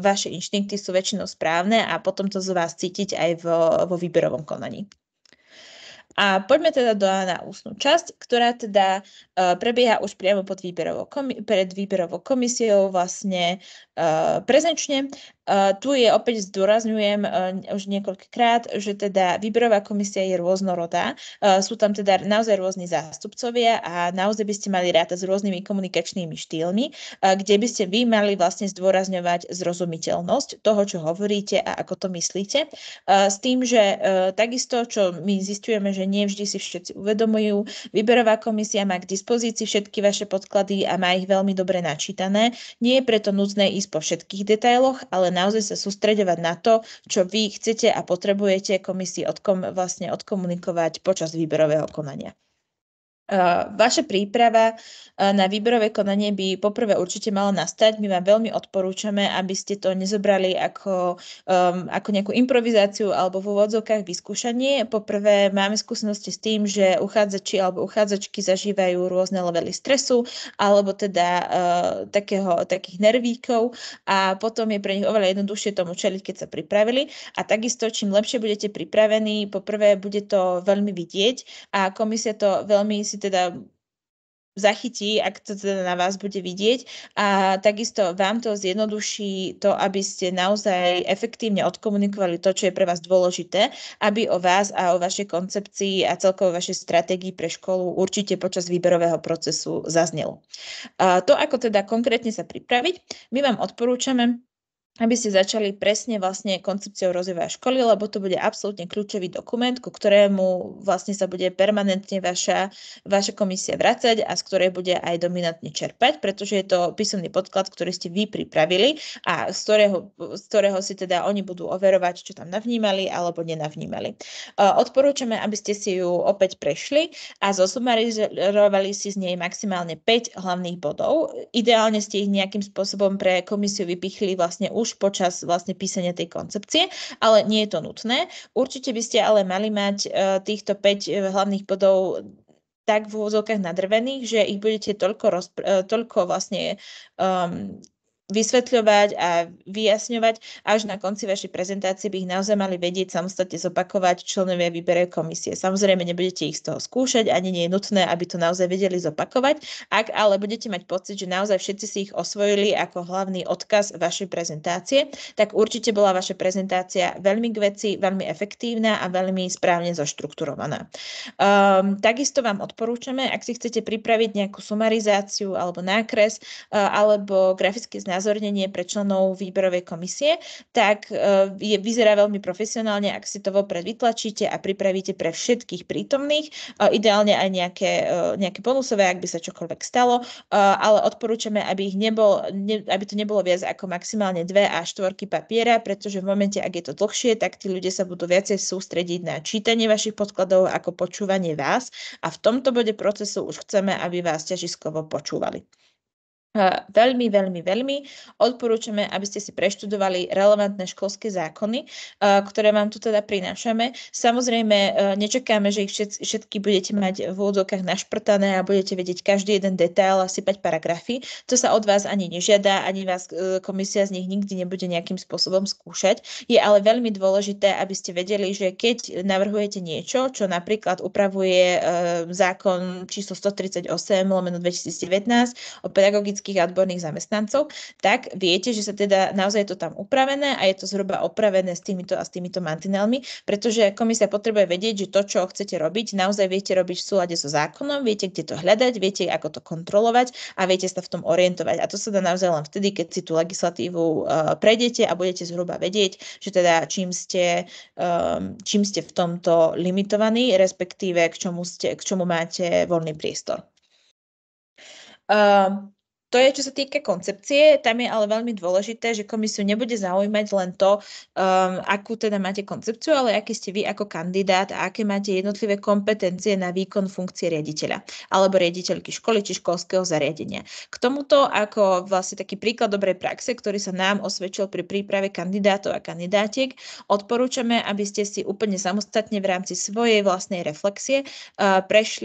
vaše inštinkty sú väčšinou správne a potom to z vás cítiť aj vo výberovom konaní. A poďme teda na ústnu časť, ktorá teda prebieha už priamo pred výberovou komisiou vlastne prezenčne Tu je opäť zdôrazňujem už niekoľkokrát, že teda výberová komisia je rôznorodá. Sú tam teda naozaj rôzni zástupcovia a naozaj by ste mali rátať s rôznymi komunikačnými štýlmi, kde by ste vy mali vlastne zdôrazňovať zrozumiteľnosť toho, čo hovoríte a ako to myslíte. S tým, že takisto, čo my zistujeme, že nie vždy si všetci uvedomujú, výberová komisia má k dispozícii všetky vaše podklady a má ich veľmi dobre načítané. Nie je preto nutné ísť po všetkých detailoch, ale naozaj sa sústreďovať na to, čo vy chcete a potrebujete komisii vlastne odkomunikovať počas výberového konania. Vaša príprava na výberové konanie by poprvé určite mala nastať. My vám veľmi odporúčame, aby ste to nezobrali ako nejakú improvizáciu alebo v úvodzovkách vyskúšanie. Poprvé máme skúsenosti s tým, že uchádzači alebo uchádzačky zažívajú rôzne levely stresu alebo teda takých nervíkov a potom je pre nich oveľa jednoduchšie tomu čeliť, keď sa pripravili. A takisto, čím lepšie budete pripravení, poprvé bude to veľmi vidieť a komisia to veľmi si teda zachytí, ak to teda na vás bude vidieť a takisto vám to zjednoduší to, aby ste naozaj efektívne odkomunikovali to, čo je pre vás dôležité, aby o vás a o vašej koncepcii a celkovo vašej stratégii pre školu určite počas výberového procesu zaznelo. To, ako teda konkrétne sa pripraviť, my vám odporúčame, aby ste začali presne vlastne koncepciou rozvoja školy, lebo to bude absolútne kľúčový dokument, ku ktorému vlastne sa bude permanentne vaša komisia vracať a z ktorej bude aj dominantne čerpať, pretože je to písomný podklad, ktorý ste vy pripravili a z ktorého si teda oni budú overovať, čo tam navnímali alebo nenavnímali. Odporúčame, aby ste si ju opäť prešli a zosumarizovali si z nej maximálne 5 hlavných bodov. Ideálne ste ich nejakým spôsobom pre komisiu vypichli vlastne už počas vlastne písania tej koncepcie, ale nie je to nutné. Určite by ste ale mali mať týchto 5 hlavných bodov tak v úvodzovkách nadrvených, že ich budete toľko vlastne vysvetľovať a vyjasňovať, až na konci vašej prezentácie by ich naozaj mali vedieť samostatne zopakovať členovia výberovej komisie. Samozrejme, nebudete ich z toho skúšať, ani nie je nutné, aby to naozaj vedeli zopakovať. Ak ale budete mať pocit, že naozaj všetci si ich osvojili ako hlavný odkaz vašej prezentácie, tak určite bola vaša prezentácia veľmi k veci, veľmi efektívna a veľmi správne zoštrukturovaná. Takisto vám odporúčame, ak si chcete pripraviť nejakú sumarizáciu alebo nákres alebo grafické znázornenie pre členov výberovej komisie, tak vyzerá veľmi profesionálne, ak si to vopred vytlačíte a pripravíte pre všetkých prítomných, ideálne aj nejaké bonusové, ak by sa čokoľvek stalo, ale odporúčame, aby to nebolo viac ako maximálne 2 A4 papiera, pretože v momente, ak je to dlhšie, tak tí ľudia sa budú viacej sústrediť na čítanie vašich podkladov ako počúvanie vás a v tomto bode procesu už chceme, aby vás ťažiskovo počúvali. Veľmi odporúčame, aby ste si preštudovali relevantné školské zákony, ktoré vám tu teda prinášame. Samozrejme, nečakáme, že ich všetky budete mať v úvodzovkách našprtané a budete vedieť každý jeden detail a sypať paragrafy. To sa od vás ani nežiada, ani vás komisia z nich nikdy nebude nejakým spôsobom skúšať. Je ale veľmi dôležité, aby ste vedeli, že keď navrhujete niečo, čo napríklad upravuje zákon číslo 138/2019 o pedagogických a odborných zamestnancov, tak viete, že sa teda naozaj to tam upravené a je to zhruba opravené s týmito a s týmito mantinelmi, pretože komisia potrebuje vedieť, že to, čo chcete robiť, naozaj viete robiť v súlade so zákonom, viete, kde to hľadať, viete, ako to kontrolovať a viete sa v tom orientovať. A to sa dá naozaj len vtedy, keď si tú legislatívu prejdete a budete zhruba vedieť, že teda čím ste v tomto limitovaní, respektíve k čomu máte voľný priestor. To je, čo sa týka koncepcie, tam je ale veľmi dôležité, že komisiu nebude zaujímať len to, akú teda máte koncepciu, ale aký ste vy ako kandidát a aké máte jednotlivé kompetencie na výkon funkcie riaditeľa alebo riaditeľky školy či školského zariadenia. K tomuto ako vlastne taký príklad dobrej praxe, ktorý sa nám osvedčil pri príprave kandidátov a kandidátiek, odporúčame, aby ste si úplne samostatne v rámci svojej vlastnej reflexie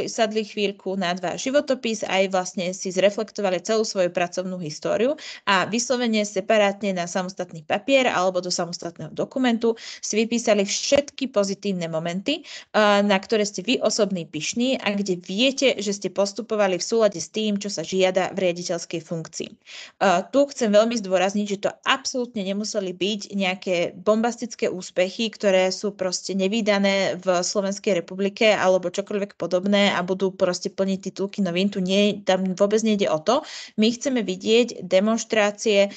sadli chvíľku nad váš životopis aj vlastne si zreflektovali celú svoju svoju pracovnú históriu a vyslovene separátne na samostatný papier alebo do samostatného dokumentu si vypísali všetky pozitívne momenty, na ktoré ste vy osobný pyšní a kde viete, že ste postupovali v súlade s tým, čo sa žiada v riaditeľskej funkcii. Tu chcem veľmi zdôrazniť, že to absolútne nemuseli byť nejaké bombastické úspechy, ktoré sú proste nevídané v Slovenskej republike alebo čokoľvek podobné a budú proste plniť titulky novín. Tam vôbec nejde o to. My chceme vidieť demonštrácie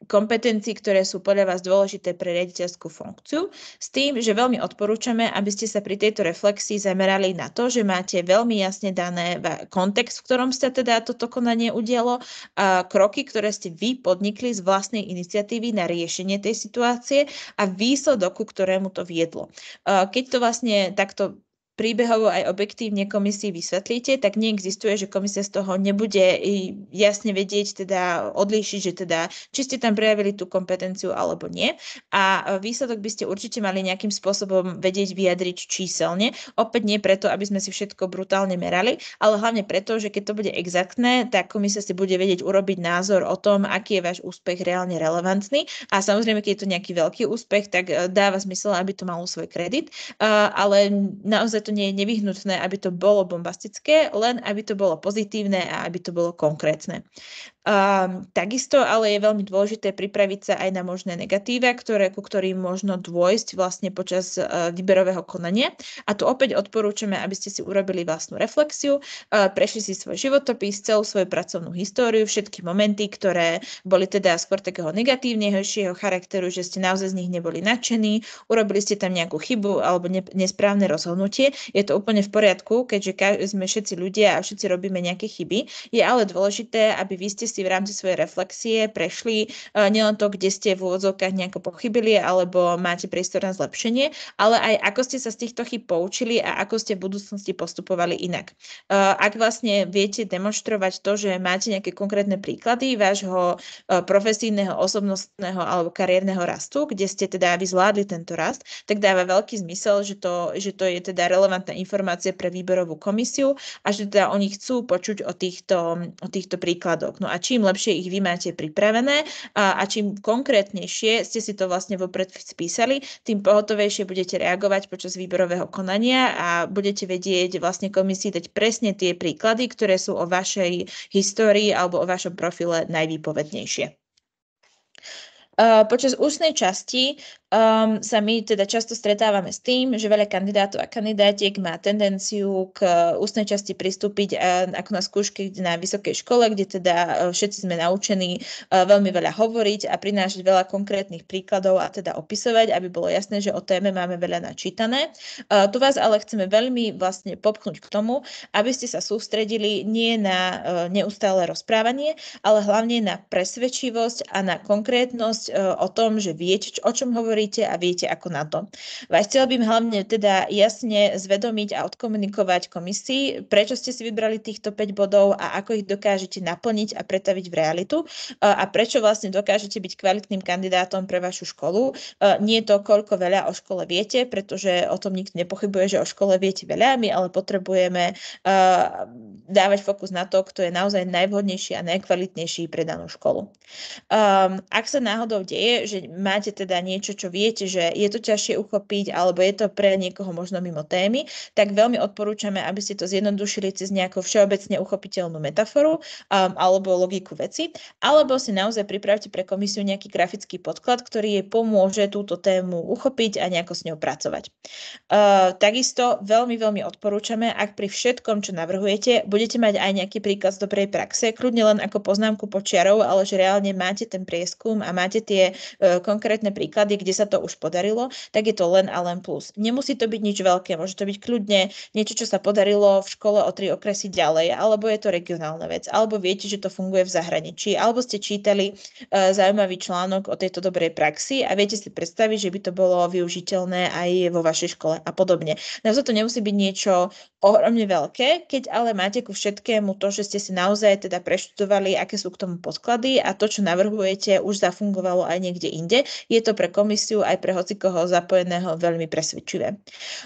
kompetencií, ktoré sú podľa vás dôležité pre riaditeľskú funkciu, s tým, že veľmi odporúčame, aby ste sa pri tejto reflexii zamerali na to, že máte veľmi jasne dané kontext, v ktorom sa teda toto konanie udialo, a kroky, ktoré ste vy podnikli z vlastnej iniciatívy na riešenie tej situácie a výsledok, ku ktorému to viedlo. Keď to vlastne takto príbehovo aj objektívne komisii vysvetlíte, tak neexistuje, že komisia z toho nebude jasne vedieť, teda odlíšiť, že teda či ste tam prejavili tú kompetenciu alebo nie. A výsledok by ste určite mali nejakým spôsobom vedieť vyjadriť číselne. Opäť nie preto, aby sme si všetko brutálne merali, ale hlavne preto, že keď to bude exaktné, tak komisia si bude vedieť urobiť názor o tom, aký je váš úspech reálne relevantný. A samozrejme, keď je to nejaký veľký úspech, tak dáva zmysel, aby to malo svoj kredit. Ale naozaj to nie je nevyhnutné, aby to bolo bombastické, len aby to bolo pozitívne a aby to bolo konkrétne. Takisto ale je veľmi dôležité pripraviť sa aj na možné negatíva, ku ktorým možno dôjsť vlastne počas výberového konania. A tu opäť odporúčame, aby ste si urobili vlastnú reflexiu, prešli si svoj životopis, celú svoju pracovnú históriu, všetky momenty, ktoré boli teda skôr takého negatívnejšieho charakteru, že ste naozaj z nich neboli nadšení, urobili ste tam nejakú chybu alebo nesprávne rozhodnutie. Je to úplne v poriadku, keďže sme všetci ľudia a všetci robíme nejaké chyby. Je ale dôležité, aby vy ste si v rámci svojej reflexie prešli nielen to, kde ste v úvodzovkách nejako pochybili alebo máte priestor na zlepšenie, ale aj ako ste sa z týchto chyb poučili a ako ste v budúcnosti postupovali inak. Ak vlastne viete demonštrovať to, že máte nejaké konkrétne príklady vášho profesijného, osobnostného alebo kariérneho rastu, kde ste teda vy zvládli tento rast, tak dáva veľký zmysel, že to je teda relevantná informácia pre výberovú komisiu a že teda oni chcú počuť o týchto príkladoch. No a čím lepšie ich vy máte pripravené a čím konkrétnejšie ste si to vlastne vopred spísali, tým pohotovejšie budete reagovať počas výberového konania a budete vedieť vlastne komisii dať presne tie príklady, ktoré sú o vašej histórii alebo o vašom profile najvýpovednejšie. Počas ústnej časti sa my teda často stretávame s tým, že veľa kandidátov a kandidátiek má tendenciu k ústnej časti pristúpiť ako na skúšky na vysokej škole, kde teda všetci sme naučení veľmi veľa hovoriť a prinášať veľa konkrétnych príkladov a teda opisovať, aby bolo jasné, že o téme máme veľa načítané. Tu vás ale chceme veľmi vlastne popchnúť k tomu, aby ste sa sústredili nie na neustále rozprávanie, ale hlavne na presvedčivosť a na konkrétnosť o tom, že viete, o čom hovoríte a viete ako na to. Chcela by hlavne teda jasne zvedomiť a odkomunikovať komisii, prečo ste si vybrali týchto 5 bodov a ako ich dokážete naplniť a pretaviť v realitu a prečo vlastne dokážete byť kvalitným kandidátom pre vašu školu. Nie to, koľko veľa o škole viete, pretože o tom nikto nepochybuje, že o škole viete veľa, my ale potrebujeme dávať fokus na to, kto je naozaj najvhodnejší a najkvalitnejší pre danú školu. Ak sa náhodou deje, že máte teda niečo, čo viete, že je to ťažšie uchopiť alebo je to pre niekoho možno mimo témy, tak veľmi odporúčame, aby ste to zjednodušili cez nejakú všeobecne uchopiteľnú metaforu alebo logiku veci, alebo si naozaj pripravte pre komisiu nejaký grafický podklad, ktorý jej pomôže túto tému uchopiť a nejako s ňou pracovať. Takisto veľmi, veľmi odporúčame, ak pri všetkom, čo navrhujete, budete mať aj nejaký príklad z dobrej praxe, kľudne len ako poznámku počiarov, ale že reálne máte ten prieskum a máte tie konkrétne príklady, kde sa to už podarilo, tak je to len a len plus. Nemusí to byť nič veľké, môže to byť kľudne niečo, čo sa podarilo v škole o 3 okresy ďalej, alebo je to regionálna vec, alebo viete, že to funguje v zahraničí, alebo ste čítali zaujímavý článok o tejto dobrej praxi a viete si predstaviť, že by to bolo využiteľné aj vo vašej škole a podobne. Naozaj to nemusí byť niečo ohromne veľké, keď ale máte ku všetkému to, že ste si naozaj teda preštudovali, aké sú k tomu podklady a to, čo navrhujete, už zafungovalo aj niekde inde. Je to pre komisiu komisiu, aj pre hocikoho zapojeného veľmi presvedčivé.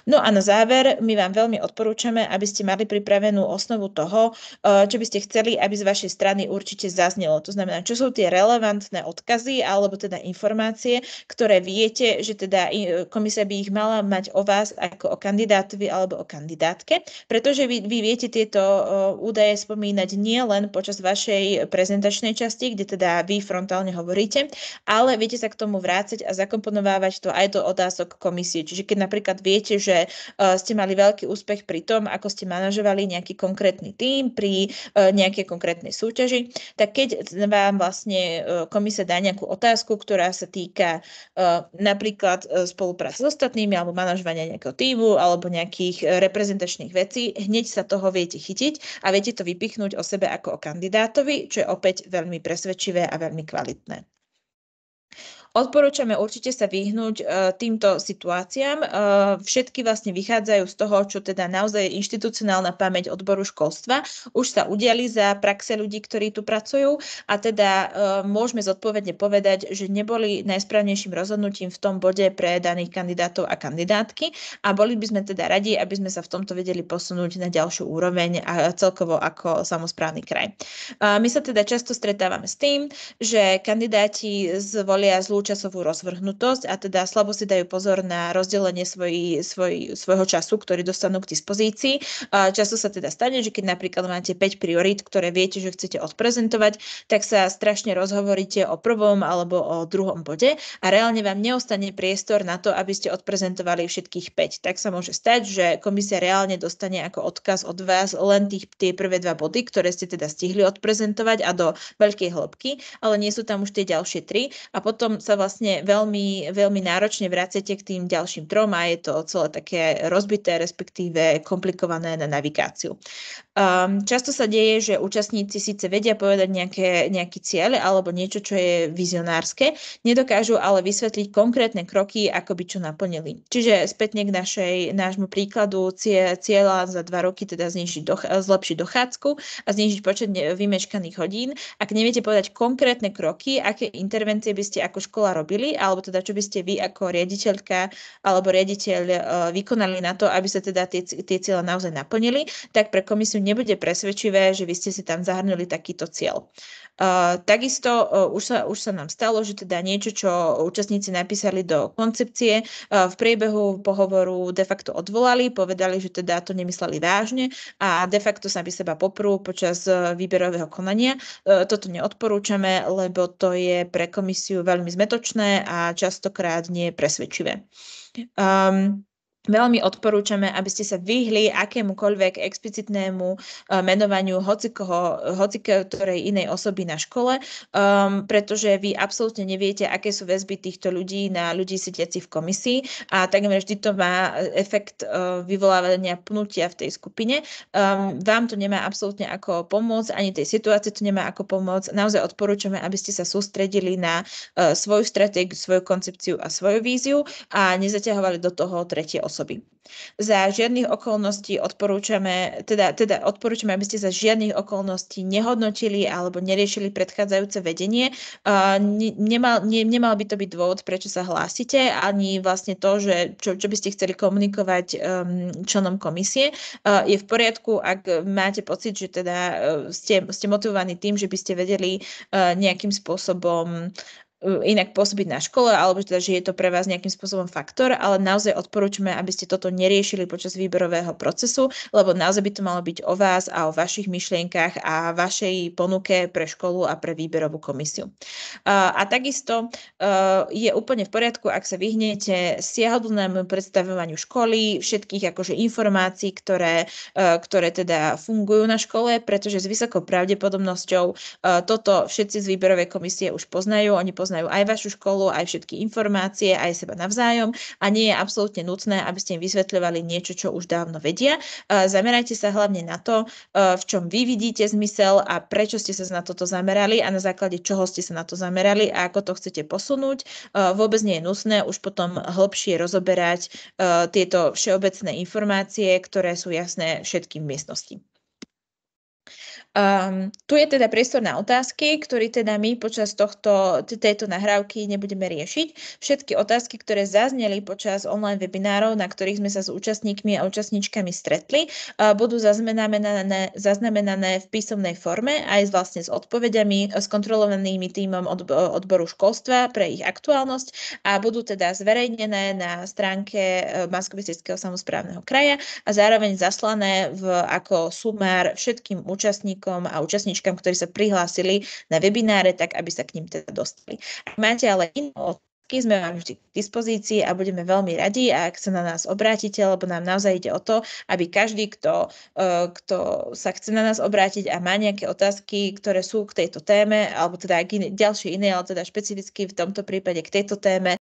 No a na záver, my vám veľmi odporúčame, aby ste mali pripravenú osnovu toho, čo by ste chceli, aby z vašej strany určite zaznelo. To znamená, čo sú tie relevantné odkazy alebo teda informácie, ktoré viete, že teda komisia by ich mala mať o vás ako o kandidátovi alebo o kandidátke, pretože vy viete tieto údaje spomínať nie len počas vašej prezentačnej časti, kde teda vy frontálne hovoríte, ale viete sa k tomu vrácať a zakomponovávať to aj do otázok komisie. Čiže keď napríklad viete, že ste mali veľký úspech pri tom, ako ste manažovali nejaký konkrétny tím pri nejakej konkrétnej súťaži, tak keď vám vlastne komisia dá nejakú otázku, ktorá sa týka napríklad spolupráce s ostatnými alebo manažovania nejakého tímu alebo nejakých reprezentačných vecí, hneď sa toho viete chytiť a viete to vypichnúť o sebe ako o kandidátovi, čo je opäť veľmi presvedčivé a veľmi kvalitné. Odporúčame určite sa vyhnúť týmto situáciám. Všetky vlastne vychádzajú z toho, čo teda naozaj je inštitucionálna pamäť odboru školstva. Už sa udiali za praxe ľudí, ktorí tu pracujú a teda môžeme zodpovedne povedať, že neboli najsprávnejším rozhodnutím v tom bode pre daných kandidátov a kandidátky a boli by sme teda radi, aby sme sa v tomto vedeli posunúť na ďalšiu úroveň a celkovo ako samosprávny kraj. My sa teda často stretávame s tým, že kandidáti zvolia zlú časovú rozvrhnutosť a teda slabo si dajú pozor na rozdelenie svojho času, ktorý dostanú k dispozícii. Často sa teda stane, že keď napríklad máte 5 priorít, ktoré viete, že chcete odprezentovať, tak sa strašne rozhovoríte o prvom alebo o druhom bode a reálne vám neostane priestor na to, aby ste odprezentovali všetkých 5. Tak sa môže stať, že komisia reálne dostane ako odkaz od vás len tie prvé 2 body, ktoré ste teda stihli odprezentovať a do veľkej hĺbky, ale nie sú tam už tie ďalšie 3 a potom sa vlastne veľmi, veľmi náročne vracete k tým ďalším 3 a je to celé také rozbité, respektíve komplikované na navigáciu. Často sa deje, že účastníci síce vedia povedať nejaký cieľ alebo niečo, čo je vizionárske, nedokážu ale vysvetliť konkrétne kroky, ako by čo naplnili. Čiže spätne k nášmu príkladu cieľa za 2 roky teda zlepšiť dochádzku a znížiť počet vymeškaných hodín. Ak neviete povedať konkrétne kroky, aké intervencie by ste ako škola robili, alebo teda čo by ste vy ako riaditeľka alebo riaditeľ vykonali na to, aby sa teda tie cieľe naozaj naplnili, tak pre komisiu nebude presvedčivé, že vy ste si tam zahrnuli takýto cieľ. Takisto už sa nám stalo, že teda niečo, čo účastníci napísali do koncepcie, v priebehu pohovoru de facto odvolali, povedali, že teda to nemysleli vážne a de facto sa by seba poprú počas výberového konania. Toto neodporúčame, lebo to je pre komisiu veľmi zmetočné a častokrát nie presvedčivé. Veľmi odporúčame, aby ste sa vyhli akémukoľvek explicitnému menovaniu hocikorej inej osoby na škole, pretože vy absolútne neviete, aké sú väzby týchto ľudí na ľudí sediacich v komisii a takmer vždy to má efekt vyvolávania pnutia v tej skupine. Vám to nemá absolútne ako pomôcť, ani tej situácii to nemá ako pomôcť. Naozaj odporúčame, aby ste sa sústredili na svoju stratégiu, svoju koncepciu a svoju víziu a nezaťahovali do toho tretie osoby. Za žiadnych okolností odporúčame, aby ste za žiadnych okolností nehodnotili alebo neriešili predchádzajúce vedenie. Nemal by to byť dôvod, prečo sa hlásite, ani vlastne to, že čo by ste chceli komunikovať členom komisie. Je v poriadku, ak máte pocit, že teda ste motivovaní tým, že by ste vedeli nejakým spôsobom inak pôsobiť na škole, alebo teda, že je to pre vás nejakým spôsobom faktor, ale naozaj odporúčame, aby ste toto neriešili počas výberového procesu, lebo naozaj by to malo byť o vás a o vašich myšlienkach a vašej ponuke pre školu a pre výberovú komisiu. A takisto je úplne v poriadku, ak sa vyhnete siahodlnému predstavovaniu školy, všetkých akože informácií, ktoré teda fungujú na škole, pretože s vysokou pravdepodobnosťou toto všetci z výberovej komisie už poznajú, oni poznajú aj vašu školu, aj všetky informácie, aj seba navzájom a nie je absolútne nutné, aby ste im vysvetľovali niečo, čo už dávno vedia. Zamerajte sa hlavne na to, v čom vy vidíte zmysel a prečo ste sa na toto zamerali a na základe čoho ste sa na to zamerali a ako to chcete posunúť. Vôbec nie je nutné už potom hĺbšie rozoberať tieto všeobecné informácie, ktoré sú jasné všetkým v miestnosti. Tu je teda priestor na otázky, ktorý teda my počas tejto nahrávky nebudeme riešiť. Všetky otázky, ktoré zazneli počas online webinárov, na ktorých sme sa s účastníkmi a účastníčkami stretli, budú zaznamenané v písomnej forme aj vlastne s odpovediami, s kontrolovanými tímom odboru školstva pre ich aktuálnosť a budú teda zverejnené na stránke Banskobystrického samosprávneho kraja a zároveň zaslané ako sumár všetkým účastníkom a účastníčkam, ktorí sa prihlásili na webináre, tak aby sa k ním teda dostali. Ak máte ale iné otázky, sme vám vždy k dispozícii a budeme veľmi radi, ak sa na nás obrátite, lebo nám naozaj ide o to, aby každý, kto sa chce na nás obrátiť a má nejaké otázky, ktoré sú k tejto téme, alebo teda ďalšie iné, ale teda špecificky v tomto prípade k tejto téme,